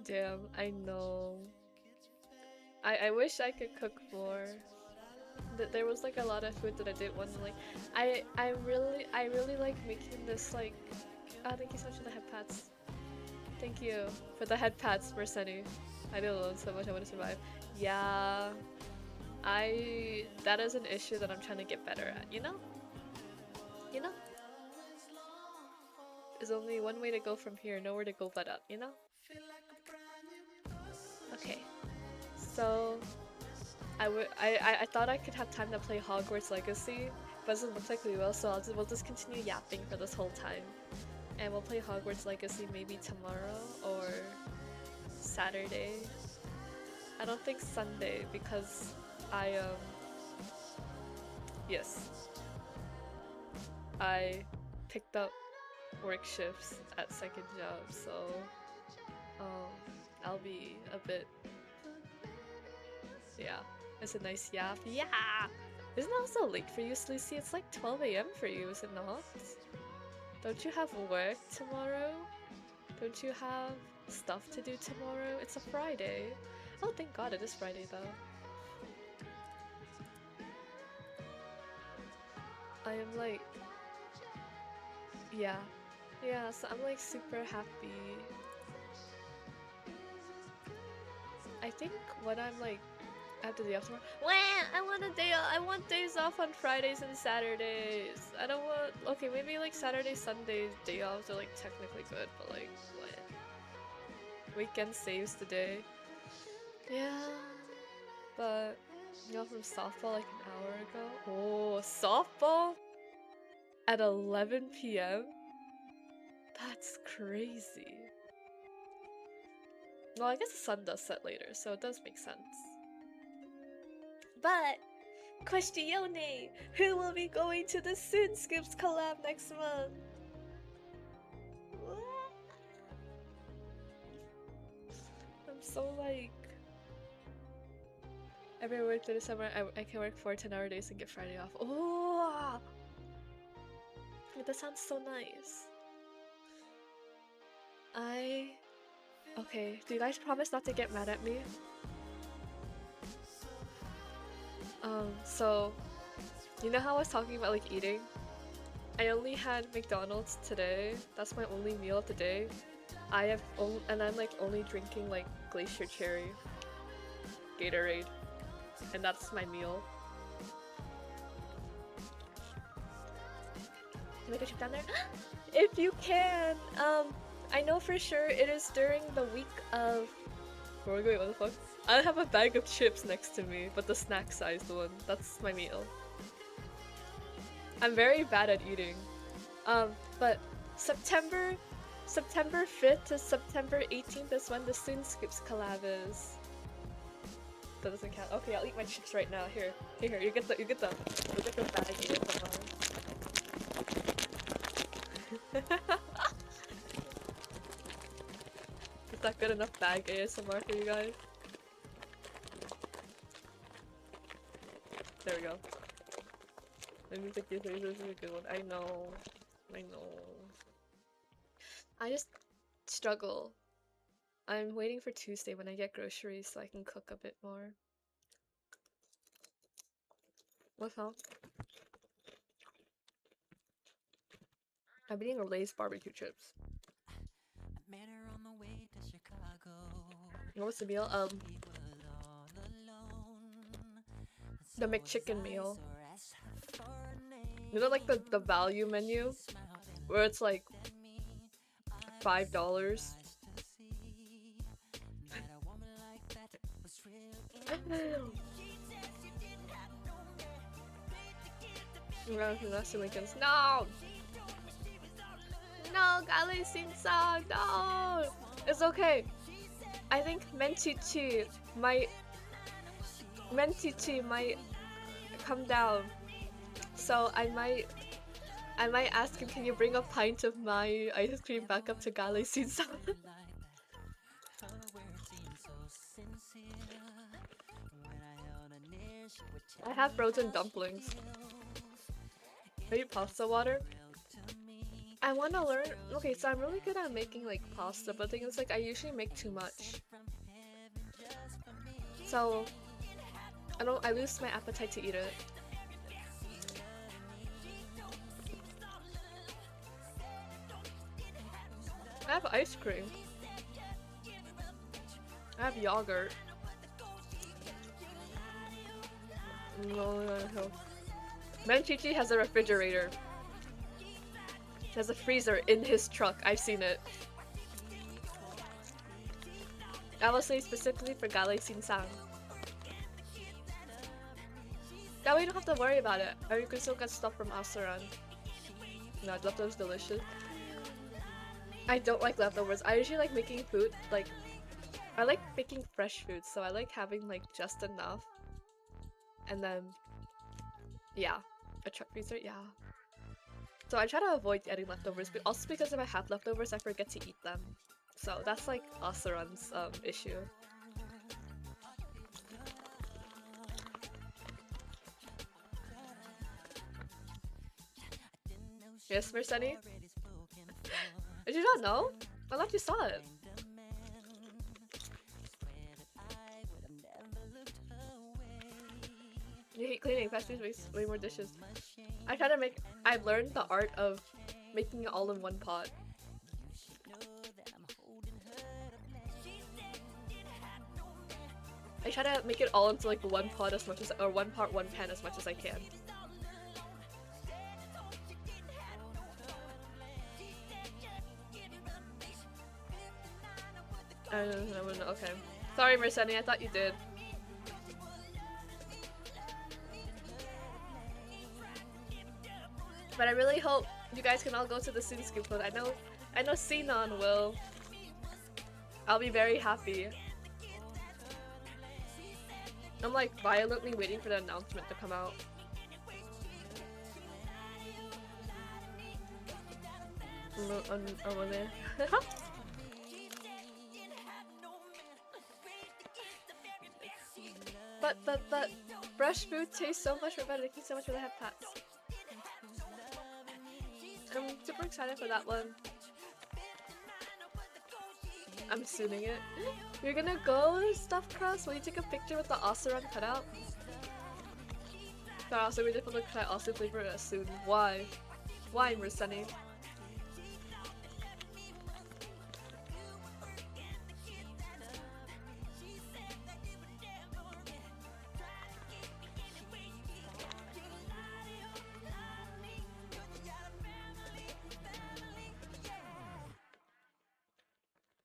Damn, I know. I wish I could cook more. There was like a lot of food that I didn't want to like. I really like making this like. Ah, thank you so much for the head pats. Thank you for the head pats, Mercedes. I did alone so much I want to survive. Yeah, that is an issue that I'm trying to get better at. You know. You know. There's only one way to go from here, nowhere to go but up. You know. Okay. So I thought I could have time to play Hogwarts Legacy, But it doesn't look like we will, so we'll just continue yapping for this whole time. And we'll play Hogwarts Legacy maybe tomorrow or Saturday. I don't think Sunday because yes. I picked up work shifts at second job, so I'll be a bit, yeah. It's a nice yap. Yeah! Isn't it also late for you, Sleazy? It's like 12 AM for you, is it not? Don't you have work tomorrow? Don't you have stuff to do tomorrow? It's a Friday. Oh, thank God it is Friday though. I am like, yeah. Yeah, so I'm like super happy. I think when I'm like after the afternoon, I want a day off. I want days off on Fridays and Saturdays. I don't want, okay, maybe like Saturday, Sundays day offs are like technically good, but like what? Weekend saves the day. Yeah, but you know, from softball like an hour ago. Oh, softball at 11 p.m. That's crazy. Well, I guess the sun does set later, so it does make sense. But, Questione! Who will be going to the Soon Scoops collab next month? What? I'm so like... Every work through the summer, I can work 4 10-hour days and get Friday off. Oh! That sounds so nice. Okay, do you guys promise not to get mad at me? So, you know how I was talking about like eating? I only had McDonald's today. That's my only meal of the day. And I'm like only drinking like Glacier Cherry, Gatorade, and that's my meal. Can we go check down there? If you can, I know for sure it is during the week of. Wait, what the fuck? I have a bag of chips next to me, but the snack-sized one. That's my meal. I'm very bad at eating. But September 5th to September 18th is when the Soon Scoops collab is. That doesn't count. Okay, I'll eat my chips right now. Here, you get the bag ASMR. Is that good enough bag ASMR for you guys? There we go. Let me take this. This is a good one. I know. I just struggle. I'm waiting for Tuesday when I get groceries so I can cook a bit more. What's up? I'm eating Lay's barbecue chips. What's the meal? The McChicken meal. You know, like the value menu, where it's like $5. No! No, Gali Sing-sang, no! It's okay. I think Mentichi might come down. So I might ask him, can you bring a pint of my ice cream back up to Gali Sing-sang? I have frozen dumplings. Maybe pasta water? I want to learn. Okay, so I'm really good at making like pasta, but the thing is, like, I usually make too much. So I lose my appetite to eat it. I have ice cream. I have yogurt. No. Manchichi has a refrigerator. He has a freezer in his truck. I've seen it. I will say specifically for Gali Sing-sang. That way you don't have to worry about it. Or you can still get stuff from Asaran. No, leftovers delicious. I don't like leftovers. I usually like making food, like, I like making fresh food, so I like having like just enough. And then, yeah, a truck freezer, yeah. So I try to avoid getting leftovers, but also because if I have leftovers, I forget to eat them. So that's like Asaran's issue. Yes, Merceni? Did you not know? I thought you saw it. You hate cleaning, fast food makes way more dishes. I've learned the art of making it all in one pot. I try to make it all into like one pot as much as, or one pot, one pan as much as I can. Okay. Sorry, Merceni, I thought you did. But I really hope you guys can all go to the Soon Scoop Code. I know Sinon will. I'll be very happy. I'm like violently waiting for the announcement to come out. But fresh food tastes so much better. Thank you so much for the head pats. I'm super excited for that one. I'm assuming it. You're gonna go Stuffed Crust? Will you take a picture with the Asaran cutout? But also we did put the cutout also flavor it soon. Why? Why, Merceni?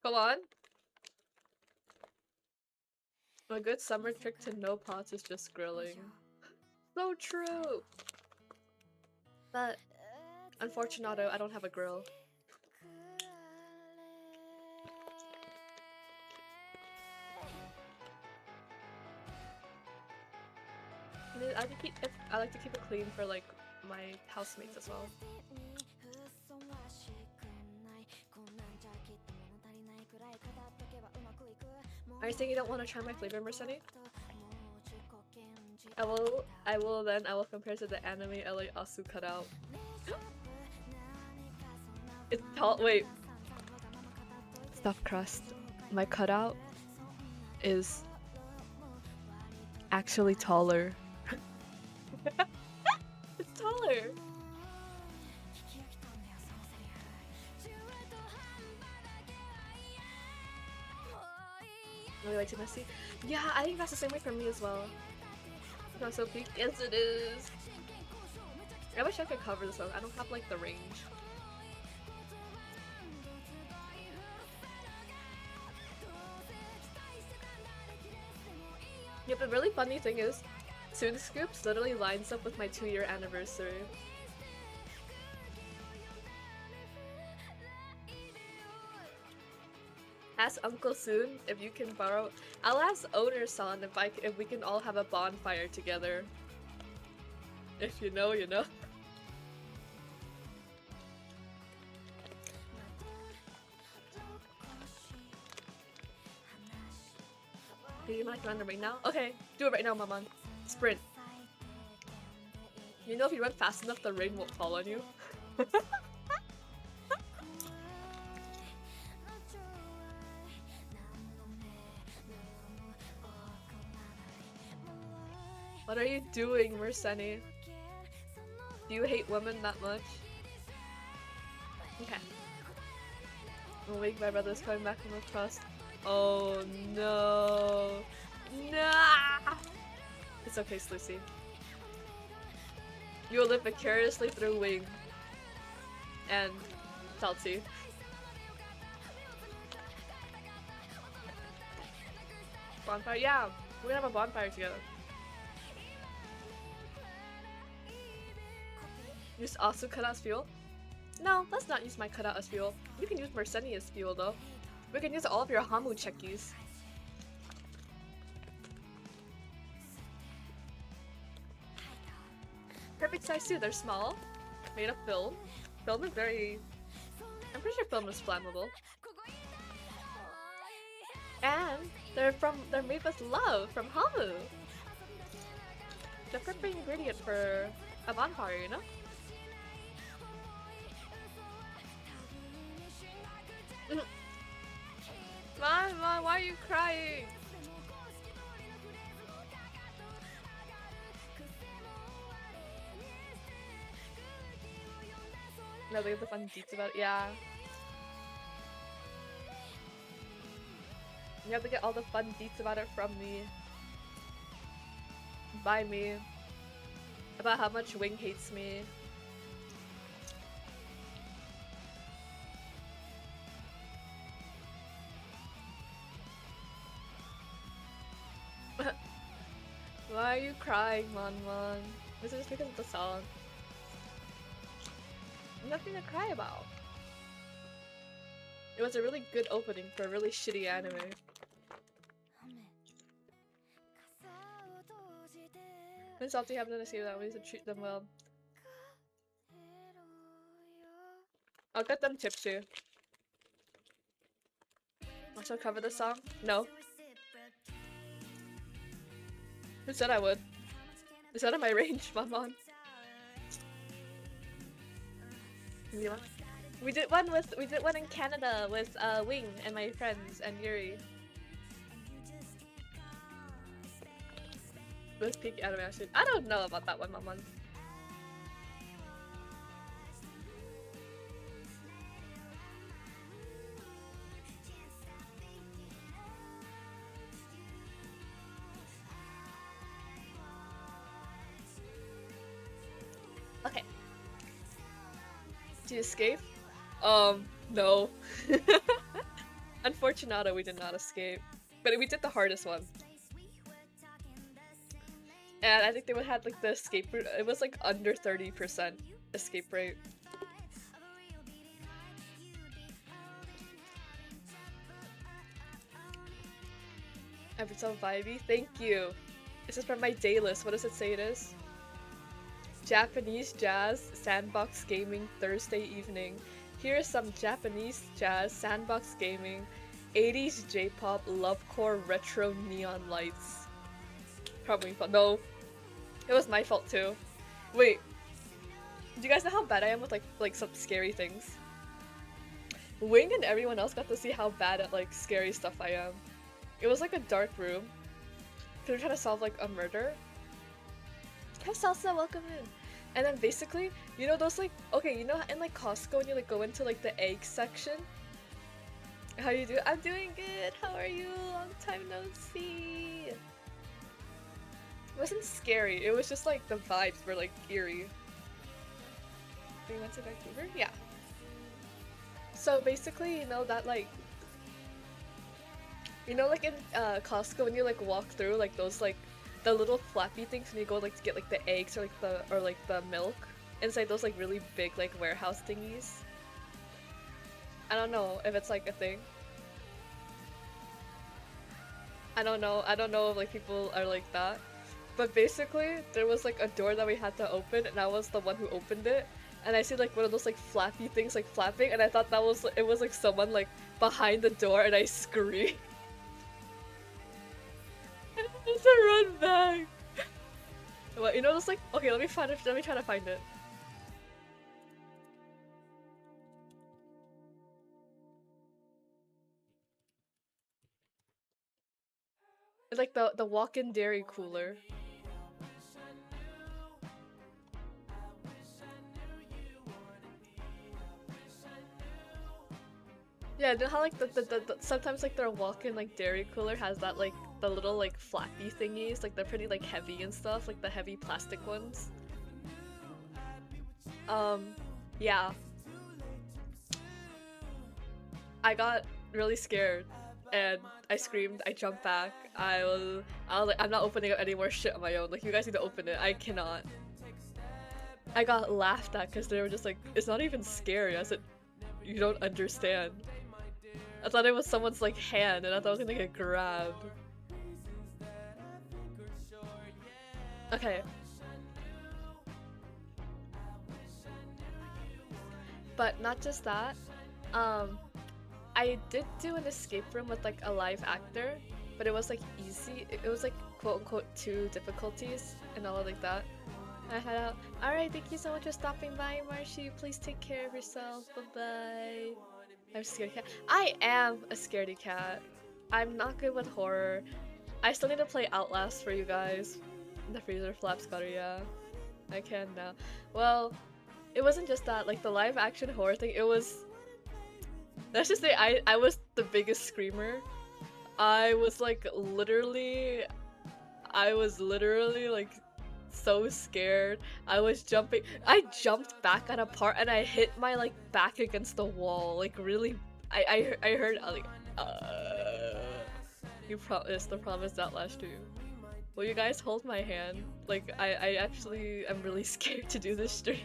Come on. A good summer trick to no pots is just grilling. So true! But, unfortunately, I don't have a grill. I like to keep it clean for like my housemates as well. Are you saying you don't want to try my flavor, Merceni? I will compare to the anime LA Asu cutout. It's tall. Wait. Stuffed crust. My cutout is actually taller. It's taller. Really like too messy? Yeah, I think that's the same way for me as well. Not so peaked. Yes, it is. I wish I could cover this one. I don't have like the range. Yeah, but the really funny thing is, Soon Scoops literally lines up with my 2-year anniversary. Ask Uncle Soon if you can borrow. I'll ask Owner-san if we can all have a bonfire together. If you know, you know. Do you like run right now? Okay, do it right now, Maman. Sprint. You know if you run fast enough, the rain won't fall on you. What are you doing, Merceni? Do you hate women that much? Okay. Oh wait, my brother's coming back from the crust. Oh no. Nah! It's okay, Sluicy. You will live vicariously through Wing and ZATSU. Bonfire? Yeah, we're gonna have a bonfire together. Use Asu cutout as fuel? No, let's not use my cutout as fuel. You can use Merseni as fuel though. We can use all of your Hamu checkies. Perfect size too, they're small. Made of film. Film is very... I'm pretty sure film is flammable. And they're made with love from Hamu. The perfect ingredient for a bonfire, you know? Mom, why are you crying? No, they have the fun deets about it. Yeah. You have to get all the fun deets about it from me. By me. About how much Wing hates me. Why are you crying, Mon? This is because of the song. Nothing to cry about. It was a really good opening for a really shitty anime. When Salty happened to see that, we need to treat them well. I'll get them tips too. Also cover the song? No. Who said I would? It's out of my range, Mon. We did one in Canada with Wing and my friends and Yuri. With peak anime action. I don't know about that one, Mon. Okay. Did you escape? No. Unfortunately, we did not escape. But we did the hardest one. And I think they would have like the escape route. It was like under 30% escape rate. Episode vibey, thank you. This is from my day list. What does it say it is? Japanese jazz, sandbox gaming, Thursday evening. Here is some Japanese jazz, sandbox gaming, 80s J-pop, lovecore, retro neon lights. Probably fun. No, it was my fault too. Wait, do you guys know how bad I am with like some scary things? Wing and everyone else got to see how bad at like scary stuff I am. It was like a dark room. We were trying to solve like a murder. Hi Salsa, welcome in. And then basically, you know those like, okay, you know in like Costco when you like go into like the egg section? How you do? I'm doing good, how are you? Long time no see. It wasn't scary, it was just like the vibes were like eerie. We went to Vancouver? Yeah. So basically, you know that like, you know like in Costco when you like walk through like those like the little flappy things when you go like to get like the eggs or like the milk inside those like really big like warehouse thingies. I don't know if it's like a thing. I don't know if like people are like that. But basically there was like a door that we had to open and I was the one who opened it. And I see like one of those like flappy things like flapping and I thought that was it was like someone like behind the door and I screamed. It's a run back. What, you know, just like, okay, let me try to find it. It's like the walk-in dairy cooler. Yeah, you know how like the sometimes like their walk-in like dairy cooler has that like the little like flappy thingies, like they're pretty like heavy and stuff, like the heavy plastic ones. Yeah. I got really scared and I screamed, I jumped back, I was like, I'm not opening up any more shit on my own, like you guys need to open it, I cannot. I got laughed at because they were just like, it's not even scary. I said, you don't understand. I thought it was someone's like hand and I thought I was gonna get grabbed. Okay. But not just that. I did do an escape room with like a live actor, but it was like easy. It was like quote unquote 2 difficulties and all like that. I had out. Alright, thank you so much for stopping by, Marshy. Please take care of yourself. Bye bye. I'm a scaredy cat. I am a scaredy cat. I'm not good with horror. I still need to play Outlast for you guys. The freezer flaps got her, yeah. I can now. Well, it wasn't just that, like the live action horror thing, it was... Let's just say I was the biggest screamer. I was literally like so scared. I jumped back at a part and I hit my like back against the wall. Like really, I heard like you the promise that last year. Will you guys hold my hand? Like I actually am really scared to do this stream.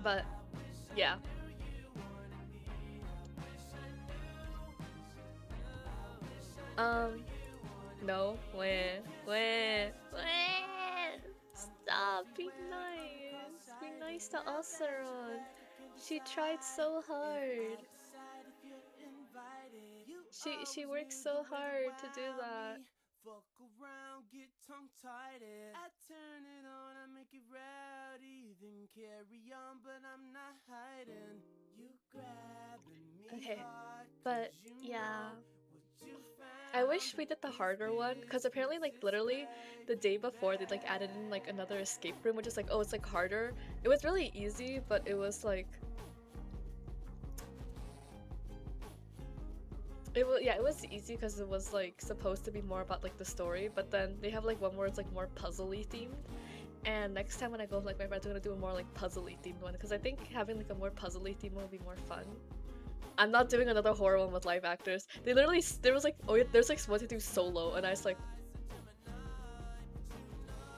But yeah. No. When? Stop, be nice. Be nice to Oseron. She tried so hard. She worked so hard to do that. Fuck around, get tongue-tied. I turn it on, I make it rowdy, then carry on, but I'm not hiding. You grabbing me. Okay, but yeah. I wish we did the harder one, because apparently like literally the day before they like added in like another escape room, which is like, oh, it's like harder. It was really easy, but it was like it was easy because it was like supposed to be more about like the story, but then they have like one where it's like more puzzly themed. And next time when I go with like my friends, I'm gonna do a more like puzzly themed one because I think having like a more puzzly theme will be more fun. I'm not doing another horror one with live actors. They literally there was like there's like what to do solo, and I was like,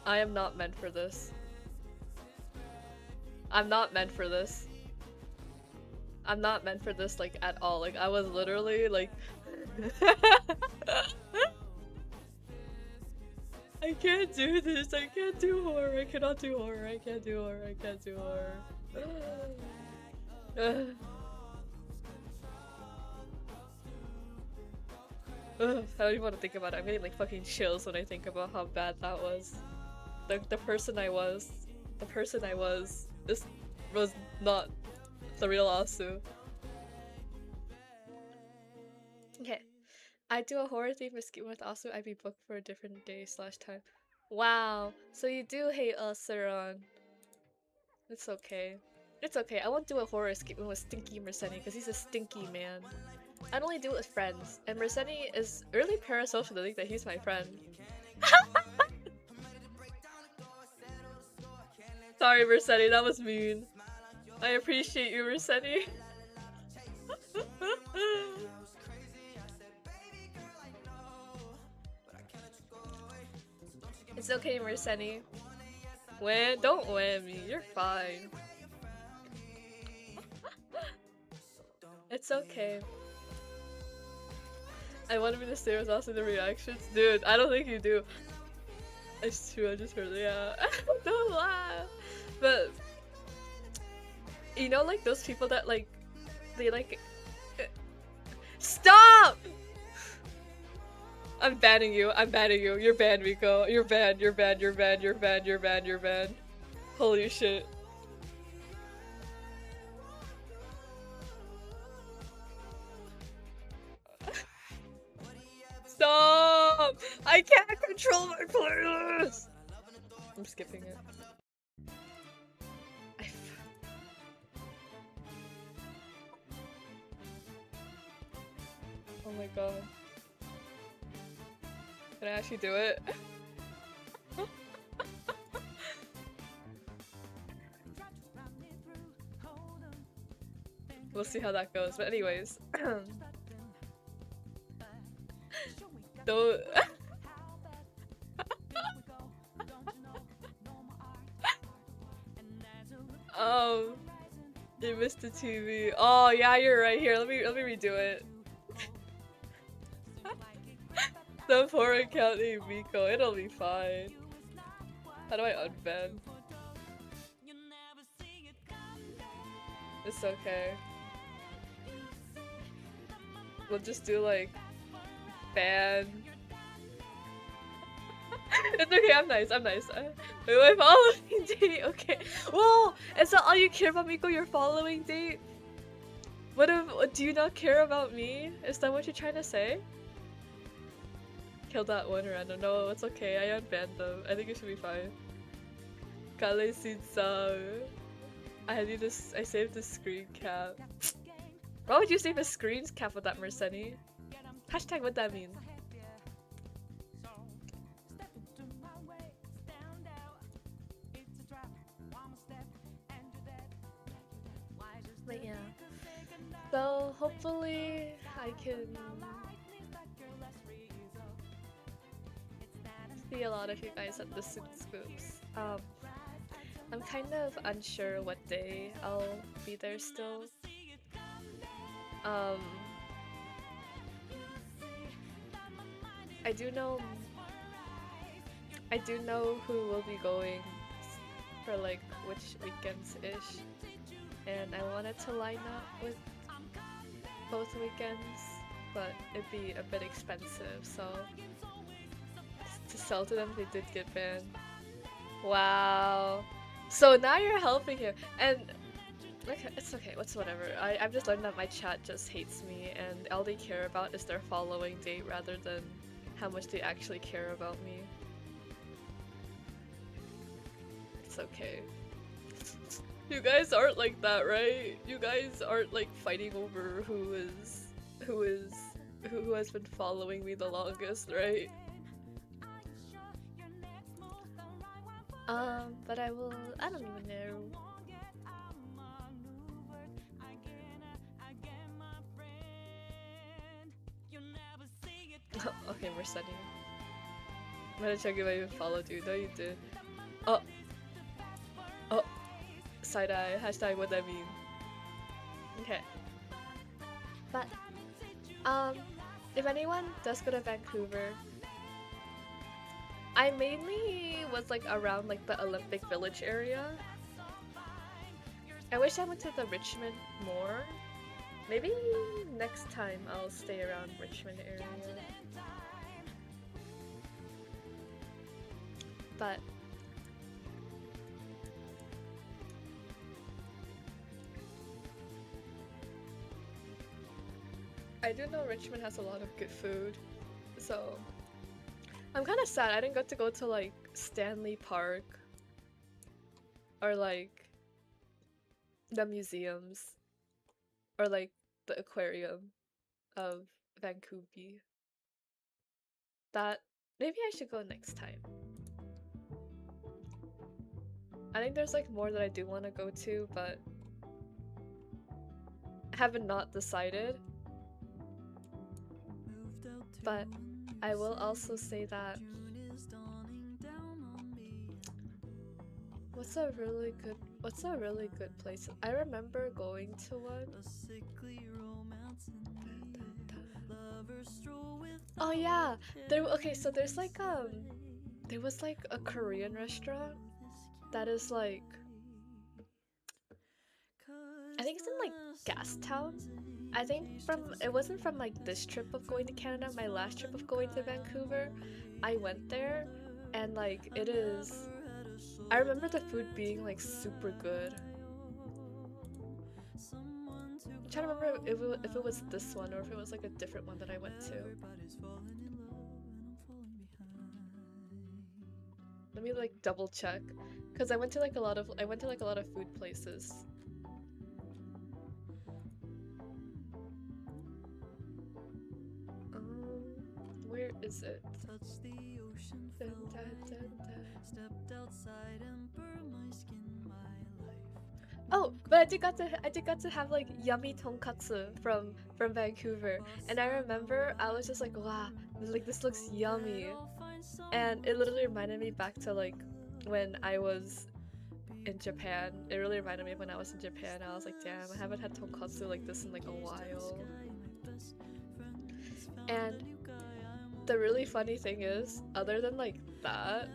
I am not meant for this. I'm not meant for this. I'm not meant for this, like, at all. Like, I was literally, like... I can't do this. I can't do horror. I cannot do horror. I can't do horror. I can't do horror. I don't even want to think about it. I'm getting, like, fucking chills when I think about how bad that was. The person I was. The person I was. This was not the real Asu. Okay. I do a horror theme escape with Asu. I'd be booked for a different day/time. Wow. So you do hate Saron. It's okay. It's okay. I won't do a horror escape with Stinky Merceni because he's a stinky man. I'd only do it with friends. And Merceni is really parasocial to think that he's my friend. Sorry, Merceni. That was mean. I appreciate you, Merceni. It's okay, Merceni. Don't whammy me. You're fine. It's okay. I wanted me to stay with us in the reactions. Dude, I don't think you do. It's true, I just heard it, yeah. Don't laugh. But you know, like those people that like they like stop! I'm banning you. I'm banning you. You're banned, Rico. You're banned. You're banned. You're banned. You're banned. You're banned. You're banned. Holy shit. Stop! I can't control my playlist! I'm skipping it. Oh my god. Can I actually do it? We'll see how that goes, but anyways. Don't. You missed the TV. Oh yeah, you're right. Here, let me redo it. The poor account named Miko. It'll be fine. How do I unban? It's okay. We'll just do like ban. It's okay, I'm nice. Wait, my following date. Okay. Whoa! Is that all you care about, Miko? Your following date? What if? Do you not care about me? Is that what you're trying to say? Kill that one random. No, it's okay. I unbanned them. I think it should be fine. Kale Sitsa. I saved the screen cap. Why would you save a screen cap with that, Merceni? Hashtag what that mean? But yeah. So hopefully I can see a lot of you guys at the Soup Scoops. I'm kind of unsure what day I'll be there still. I do know who will be going for like which weekends-ish, and I wanted to line up with both weekends, but it'd be a bit expensive, so to sell to them, they did get banned. Wow. So now you're helping him, and okay, it's okay, whatever. I've just learned that my chat just hates me, and all they care about is their following date rather than how much they actually care about me. It's okay. You guys aren't like that, right? You guys aren't like fighting over who has been following me the longest, right? But I don't even know. Okay, we're studying. I'm gonna check if I even followed you. No, you did. Oh. Oh. Side-eye. Hashtag what that mean. Okay. But, if anyone does go to Vancouver, I mainly was like around like the Olympic Village area. I wish I went to the Richmond more. Maybe next time I'll stay around Richmond area. But I do know Richmond has a lot of good food, so I'm kind of sad I didn't get to go to like Stanley Park or like the museums or like the aquarium of Vancouver. That maybe I should go next time. I think there's like more that I do want to go to, but I haven't not decided. But I will also say that what's a really good place? I remember going to one. Oh yeah, okay, so there's like there was like a Korean restaurant that is like, I think it's in like Gastown. I think it wasn't from like this trip of going to Canada, my last trip of going to Vancouver. I went there and like I remember the food being like super good. I'm trying to remember if it was this one or if it was like a different one that I went to. Let me like double check, because I went to like a lot of food places. Where is it? Dun, dun, dun, dun. Oh, but I did got to have like yummy tonkatsu from Vancouver, and I remember I was just like, wow, Like, this looks yummy. And it literally reminded me back to like when I was in Japan. It really reminded me of when I was in Japan. I was like, damn, I haven't had tonkatsu like this in like a while. And the really funny thing is, other than like that,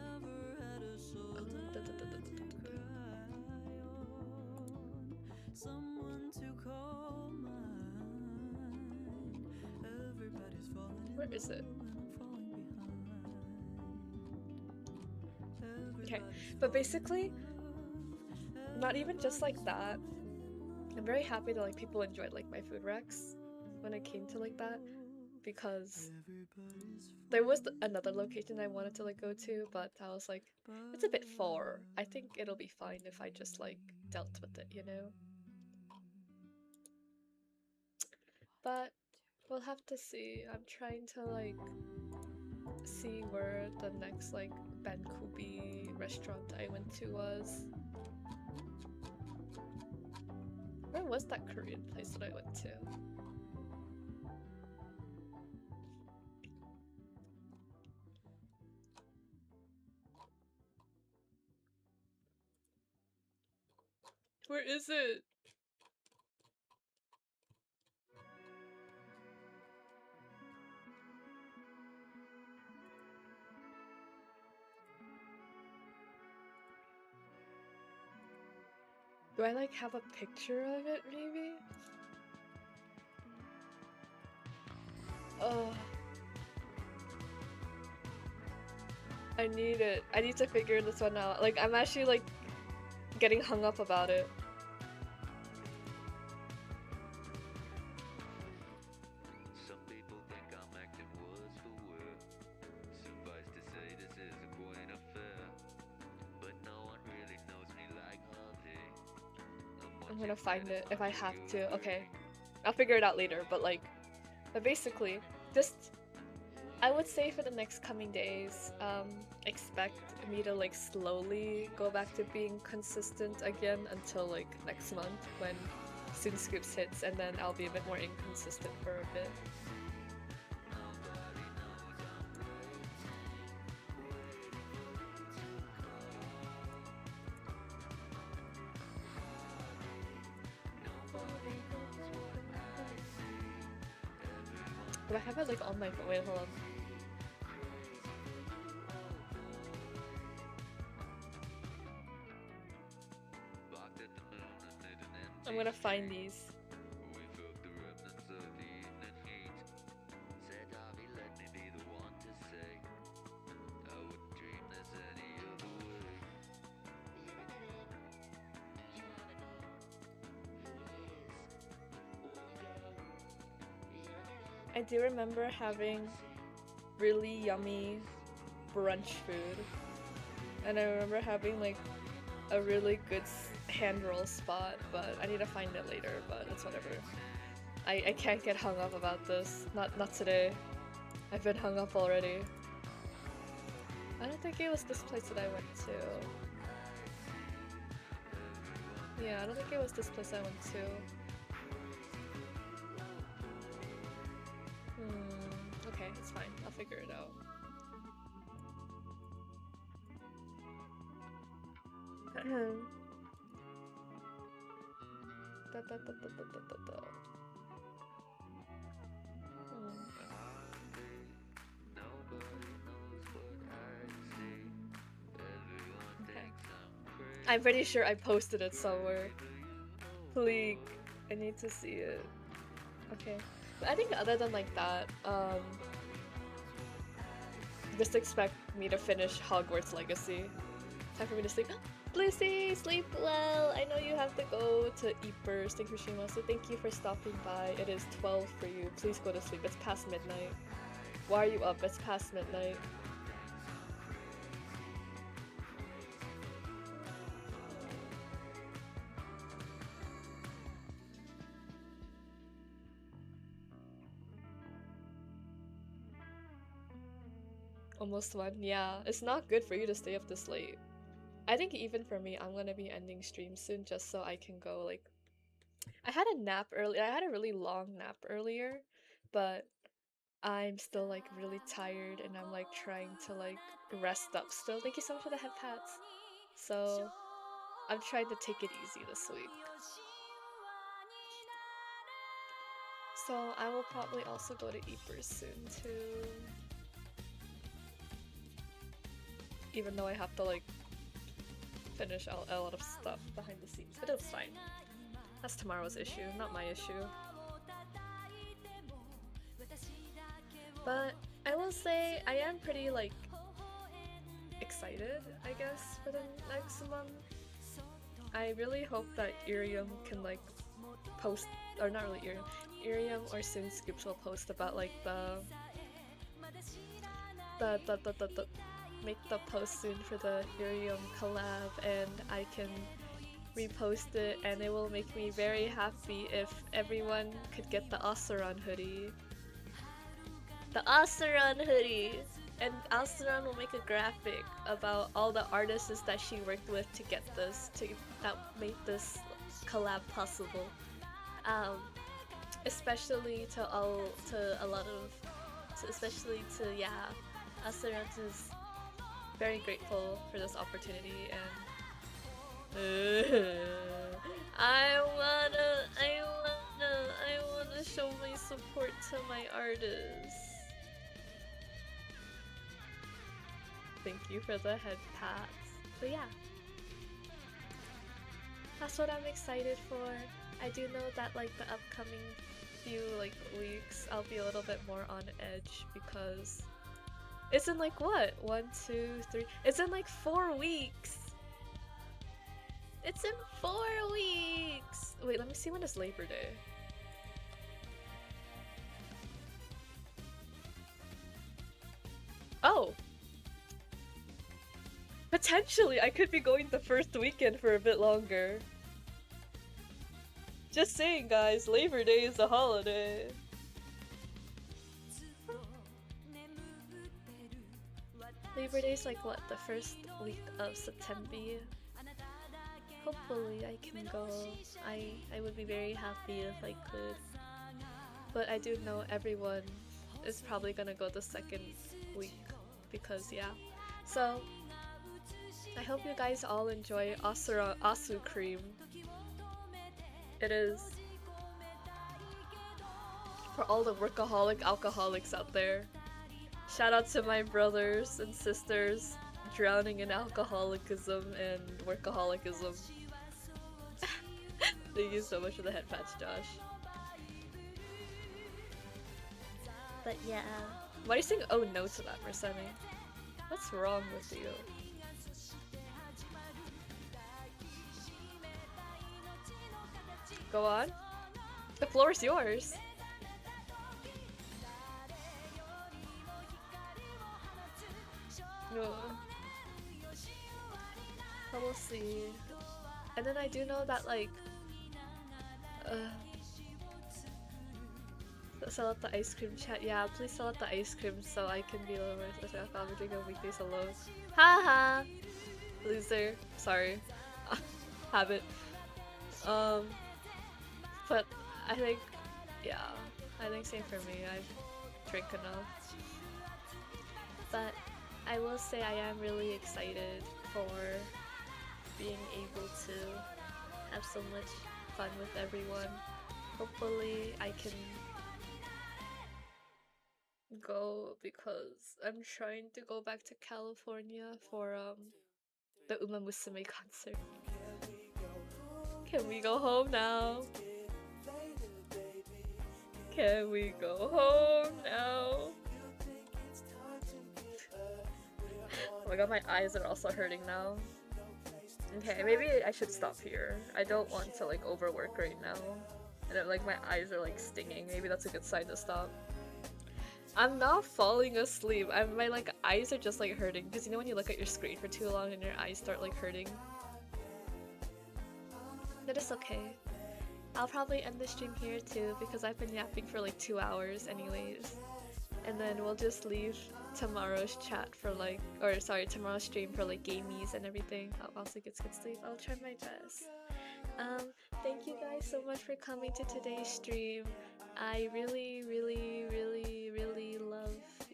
where is it? Okay, but basically, not even just like that. I'm very happy that like people enjoyed like my food recs when it came to like that, because there was another location I wanted to like go to, but I was like, it's a bit far. I think it'll be fine if I just like dealt with it, you know? But we'll have to see. I'm trying to like see where the next like Bankubi restaurant I went to was. Where was that Korean place that I went to? Where is it? Do I like have a picture of it maybe? Oh, I need it. I need to figure this one out. Like, I'm actually like getting hung up about it. Some people think I'm acting words for word. Suffice to say, this is a quaint affair. But no one really knows me like Harvey. I'm gonna find it if I have to. Okay, I'll figure it out later. But basically, just I would say for the next coming days, expect me to like slowly go back to being consistent again until like next month when Soon Scoops hits, and then I'll be a bit more inconsistent for a bit. But I have it like on my phone. Wait, hold on. I'm gonna find these. We felt the remnants of the evening heat. Said Harvey, let me be the one to say I wouldn't dream this any other way. I do remember having really yummy brunch food, and I remember having like a really good hand roll spot, but I need to find it later, but it's whatever. I can't get hung up about this. Not today. I've been hung up already. I don't think it was this place that I went to. Yeah, I don't think it was this place I went to. Okay, it's fine. I'll figure it out. Da, da, da, da, da, da, da. I'm pretty sure I posted it somewhere. Please, I need to see it. Okay, but I think other than like that, just expect me to finish Hogwarts Legacy. Time for me to sleep. Lucy, sleep well. I know you have to go to eat first. Thank you, Shima. So thank you for stopping by. It is 12 for you. Please go to sleep. It's past midnight. Why are you up? It's past midnight. Almost one. Yeah, it's not good for you to stay up this late. I think even for me, I'm gonna be ending stream soon just so I can go like. I had a nap early. I had a really long nap earlier, but I'm still like really tired and I'm like trying to like rest up still. Thank you so much for the head pats. So I'm trying to take it easy this week. So I will probably also go to Eepers soon too. Even though I have to like finish a lot of stuff behind the scenes, but it's fine. That's tomorrow's issue, not my issue. But I will say I am pretty like excited, I guess, for the next month. I really hope that Irium can like post, or not really Irium, Irium or Soon Scoops will post about like the make the post soon for the Irium collab, and I can repost it, and it will make me very happy if everyone could get the Oseron hoodie. The Oseron hoodie! And Oseron will make a graphic about all the artists that she worked with to get this, that made this collab possible. Especially to a lot of, especially to, yeah, Oseron is very grateful for this opportunity, and I wanna show my support to my artists. Thank you for the head pats. But yeah, that's what I'm excited for. I do know that like the upcoming few like weeks I'll be a little bit more on edge because it's in like what? 1, 2, 3. It's in like 4 weeks. It's in 4 weeks. Wait, let me see when is Labor Day. Oh. Potentially, I could be going the first weekend for a bit longer. Just saying, guys, Labor Day is a holiday. Labor Day is like what, the first week of September? Hopefully I can go. I would be very happy if I could. But I do know everyone is probably gonna go the second week because yeah. So I hope you guys all enjoy Asu cream. It is for all the workaholic alcoholics out there. Shout out to my brothers and sisters drowning in alcoholicism and workaholicism. Thank you so much for the head patch, Josh. But yeah. Why are you saying oh no to that, Mersemi? What's wrong with you? Go on. The floor is yours. No. But we'll see. And then I do know that like sell out the ice cream chat. Yeah, please sell out the ice cream so I can be a little more averaging on weekdays alone. Haha! Loser. Sorry. Habit. But I think, yeah, I think same for me. I've drank enough. But I will say I am really excited for being able to have so much fun with everyone. Hopefully I can go because I'm trying to go back to California for the Uma Musume concert. Can we go home now? Can we go home now? Oh my god, my eyes are also hurting now. Okay, maybe I should stop here. I don't want to like overwork right now. And like my eyes are like stinging. Maybe that's a good sign to stop. I'm not falling asleep. My like eyes are just like hurting because you know when you look at your screen for too long and your eyes start like hurting. But it's okay. I'll probably end the stream here too because I've been yapping for like 2 hours anyways. And then we'll just leave tomorrow's chat for like, or sorry, tomorrow's stream for like gamies and everything. I'll also get good sleep. I'll try my best. Thank you guys so much for coming to today's stream. I really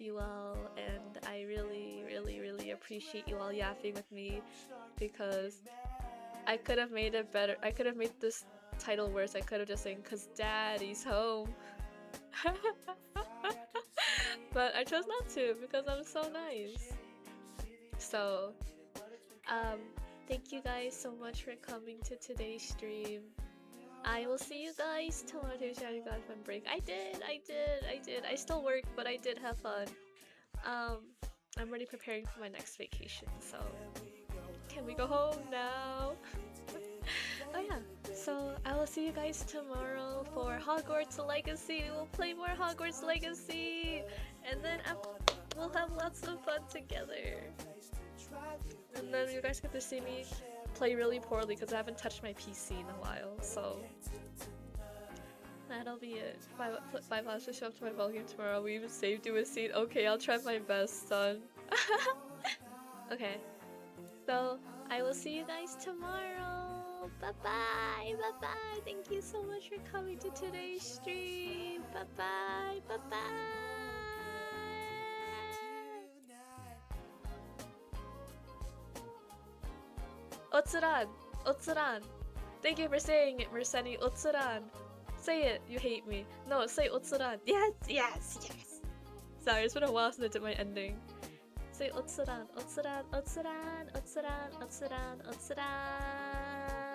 you all, and I really, really, really appreciate you all yapping with me, because I could have made it better. I could have made this title worse. I could have just saying, "Cause Daddy's home." But I chose not to because I'm so nice. So, um, thank you guys so much for coming to today's stream. I will see you guys tomorrow. You got fun break. I did. I still work, but I did have fun. I'm already preparing for my next vacation, so can we go home now? Oh yeah, so I will see you guys tomorrow for Hogwarts Legacy. We will play more Hogwarts Legacy, and then we'll have lots of fun together. And then you guys get to see me play really poorly because I haven't touched my PC in a while, so that'll be it. 5 hours to show up to my ball game tomorrow. We even saved you a seat. Okay, I'll try my best, son. Okay, so I will see you guys tomorrow. Bye bye, bye bye. Thank you so much for coming to today's stream. Bye bye, bye bye. Otsuran, Otsuran. Thank you for saying it, Merseni. Otsuran. Say it. You hate me. No, say Otsuran. Yes, yes, yes. Sorry, it's been a while since I did my ending. Say Otsuran, Otsuran, Otsuran, Otsuran, Otsuran, Otsuran.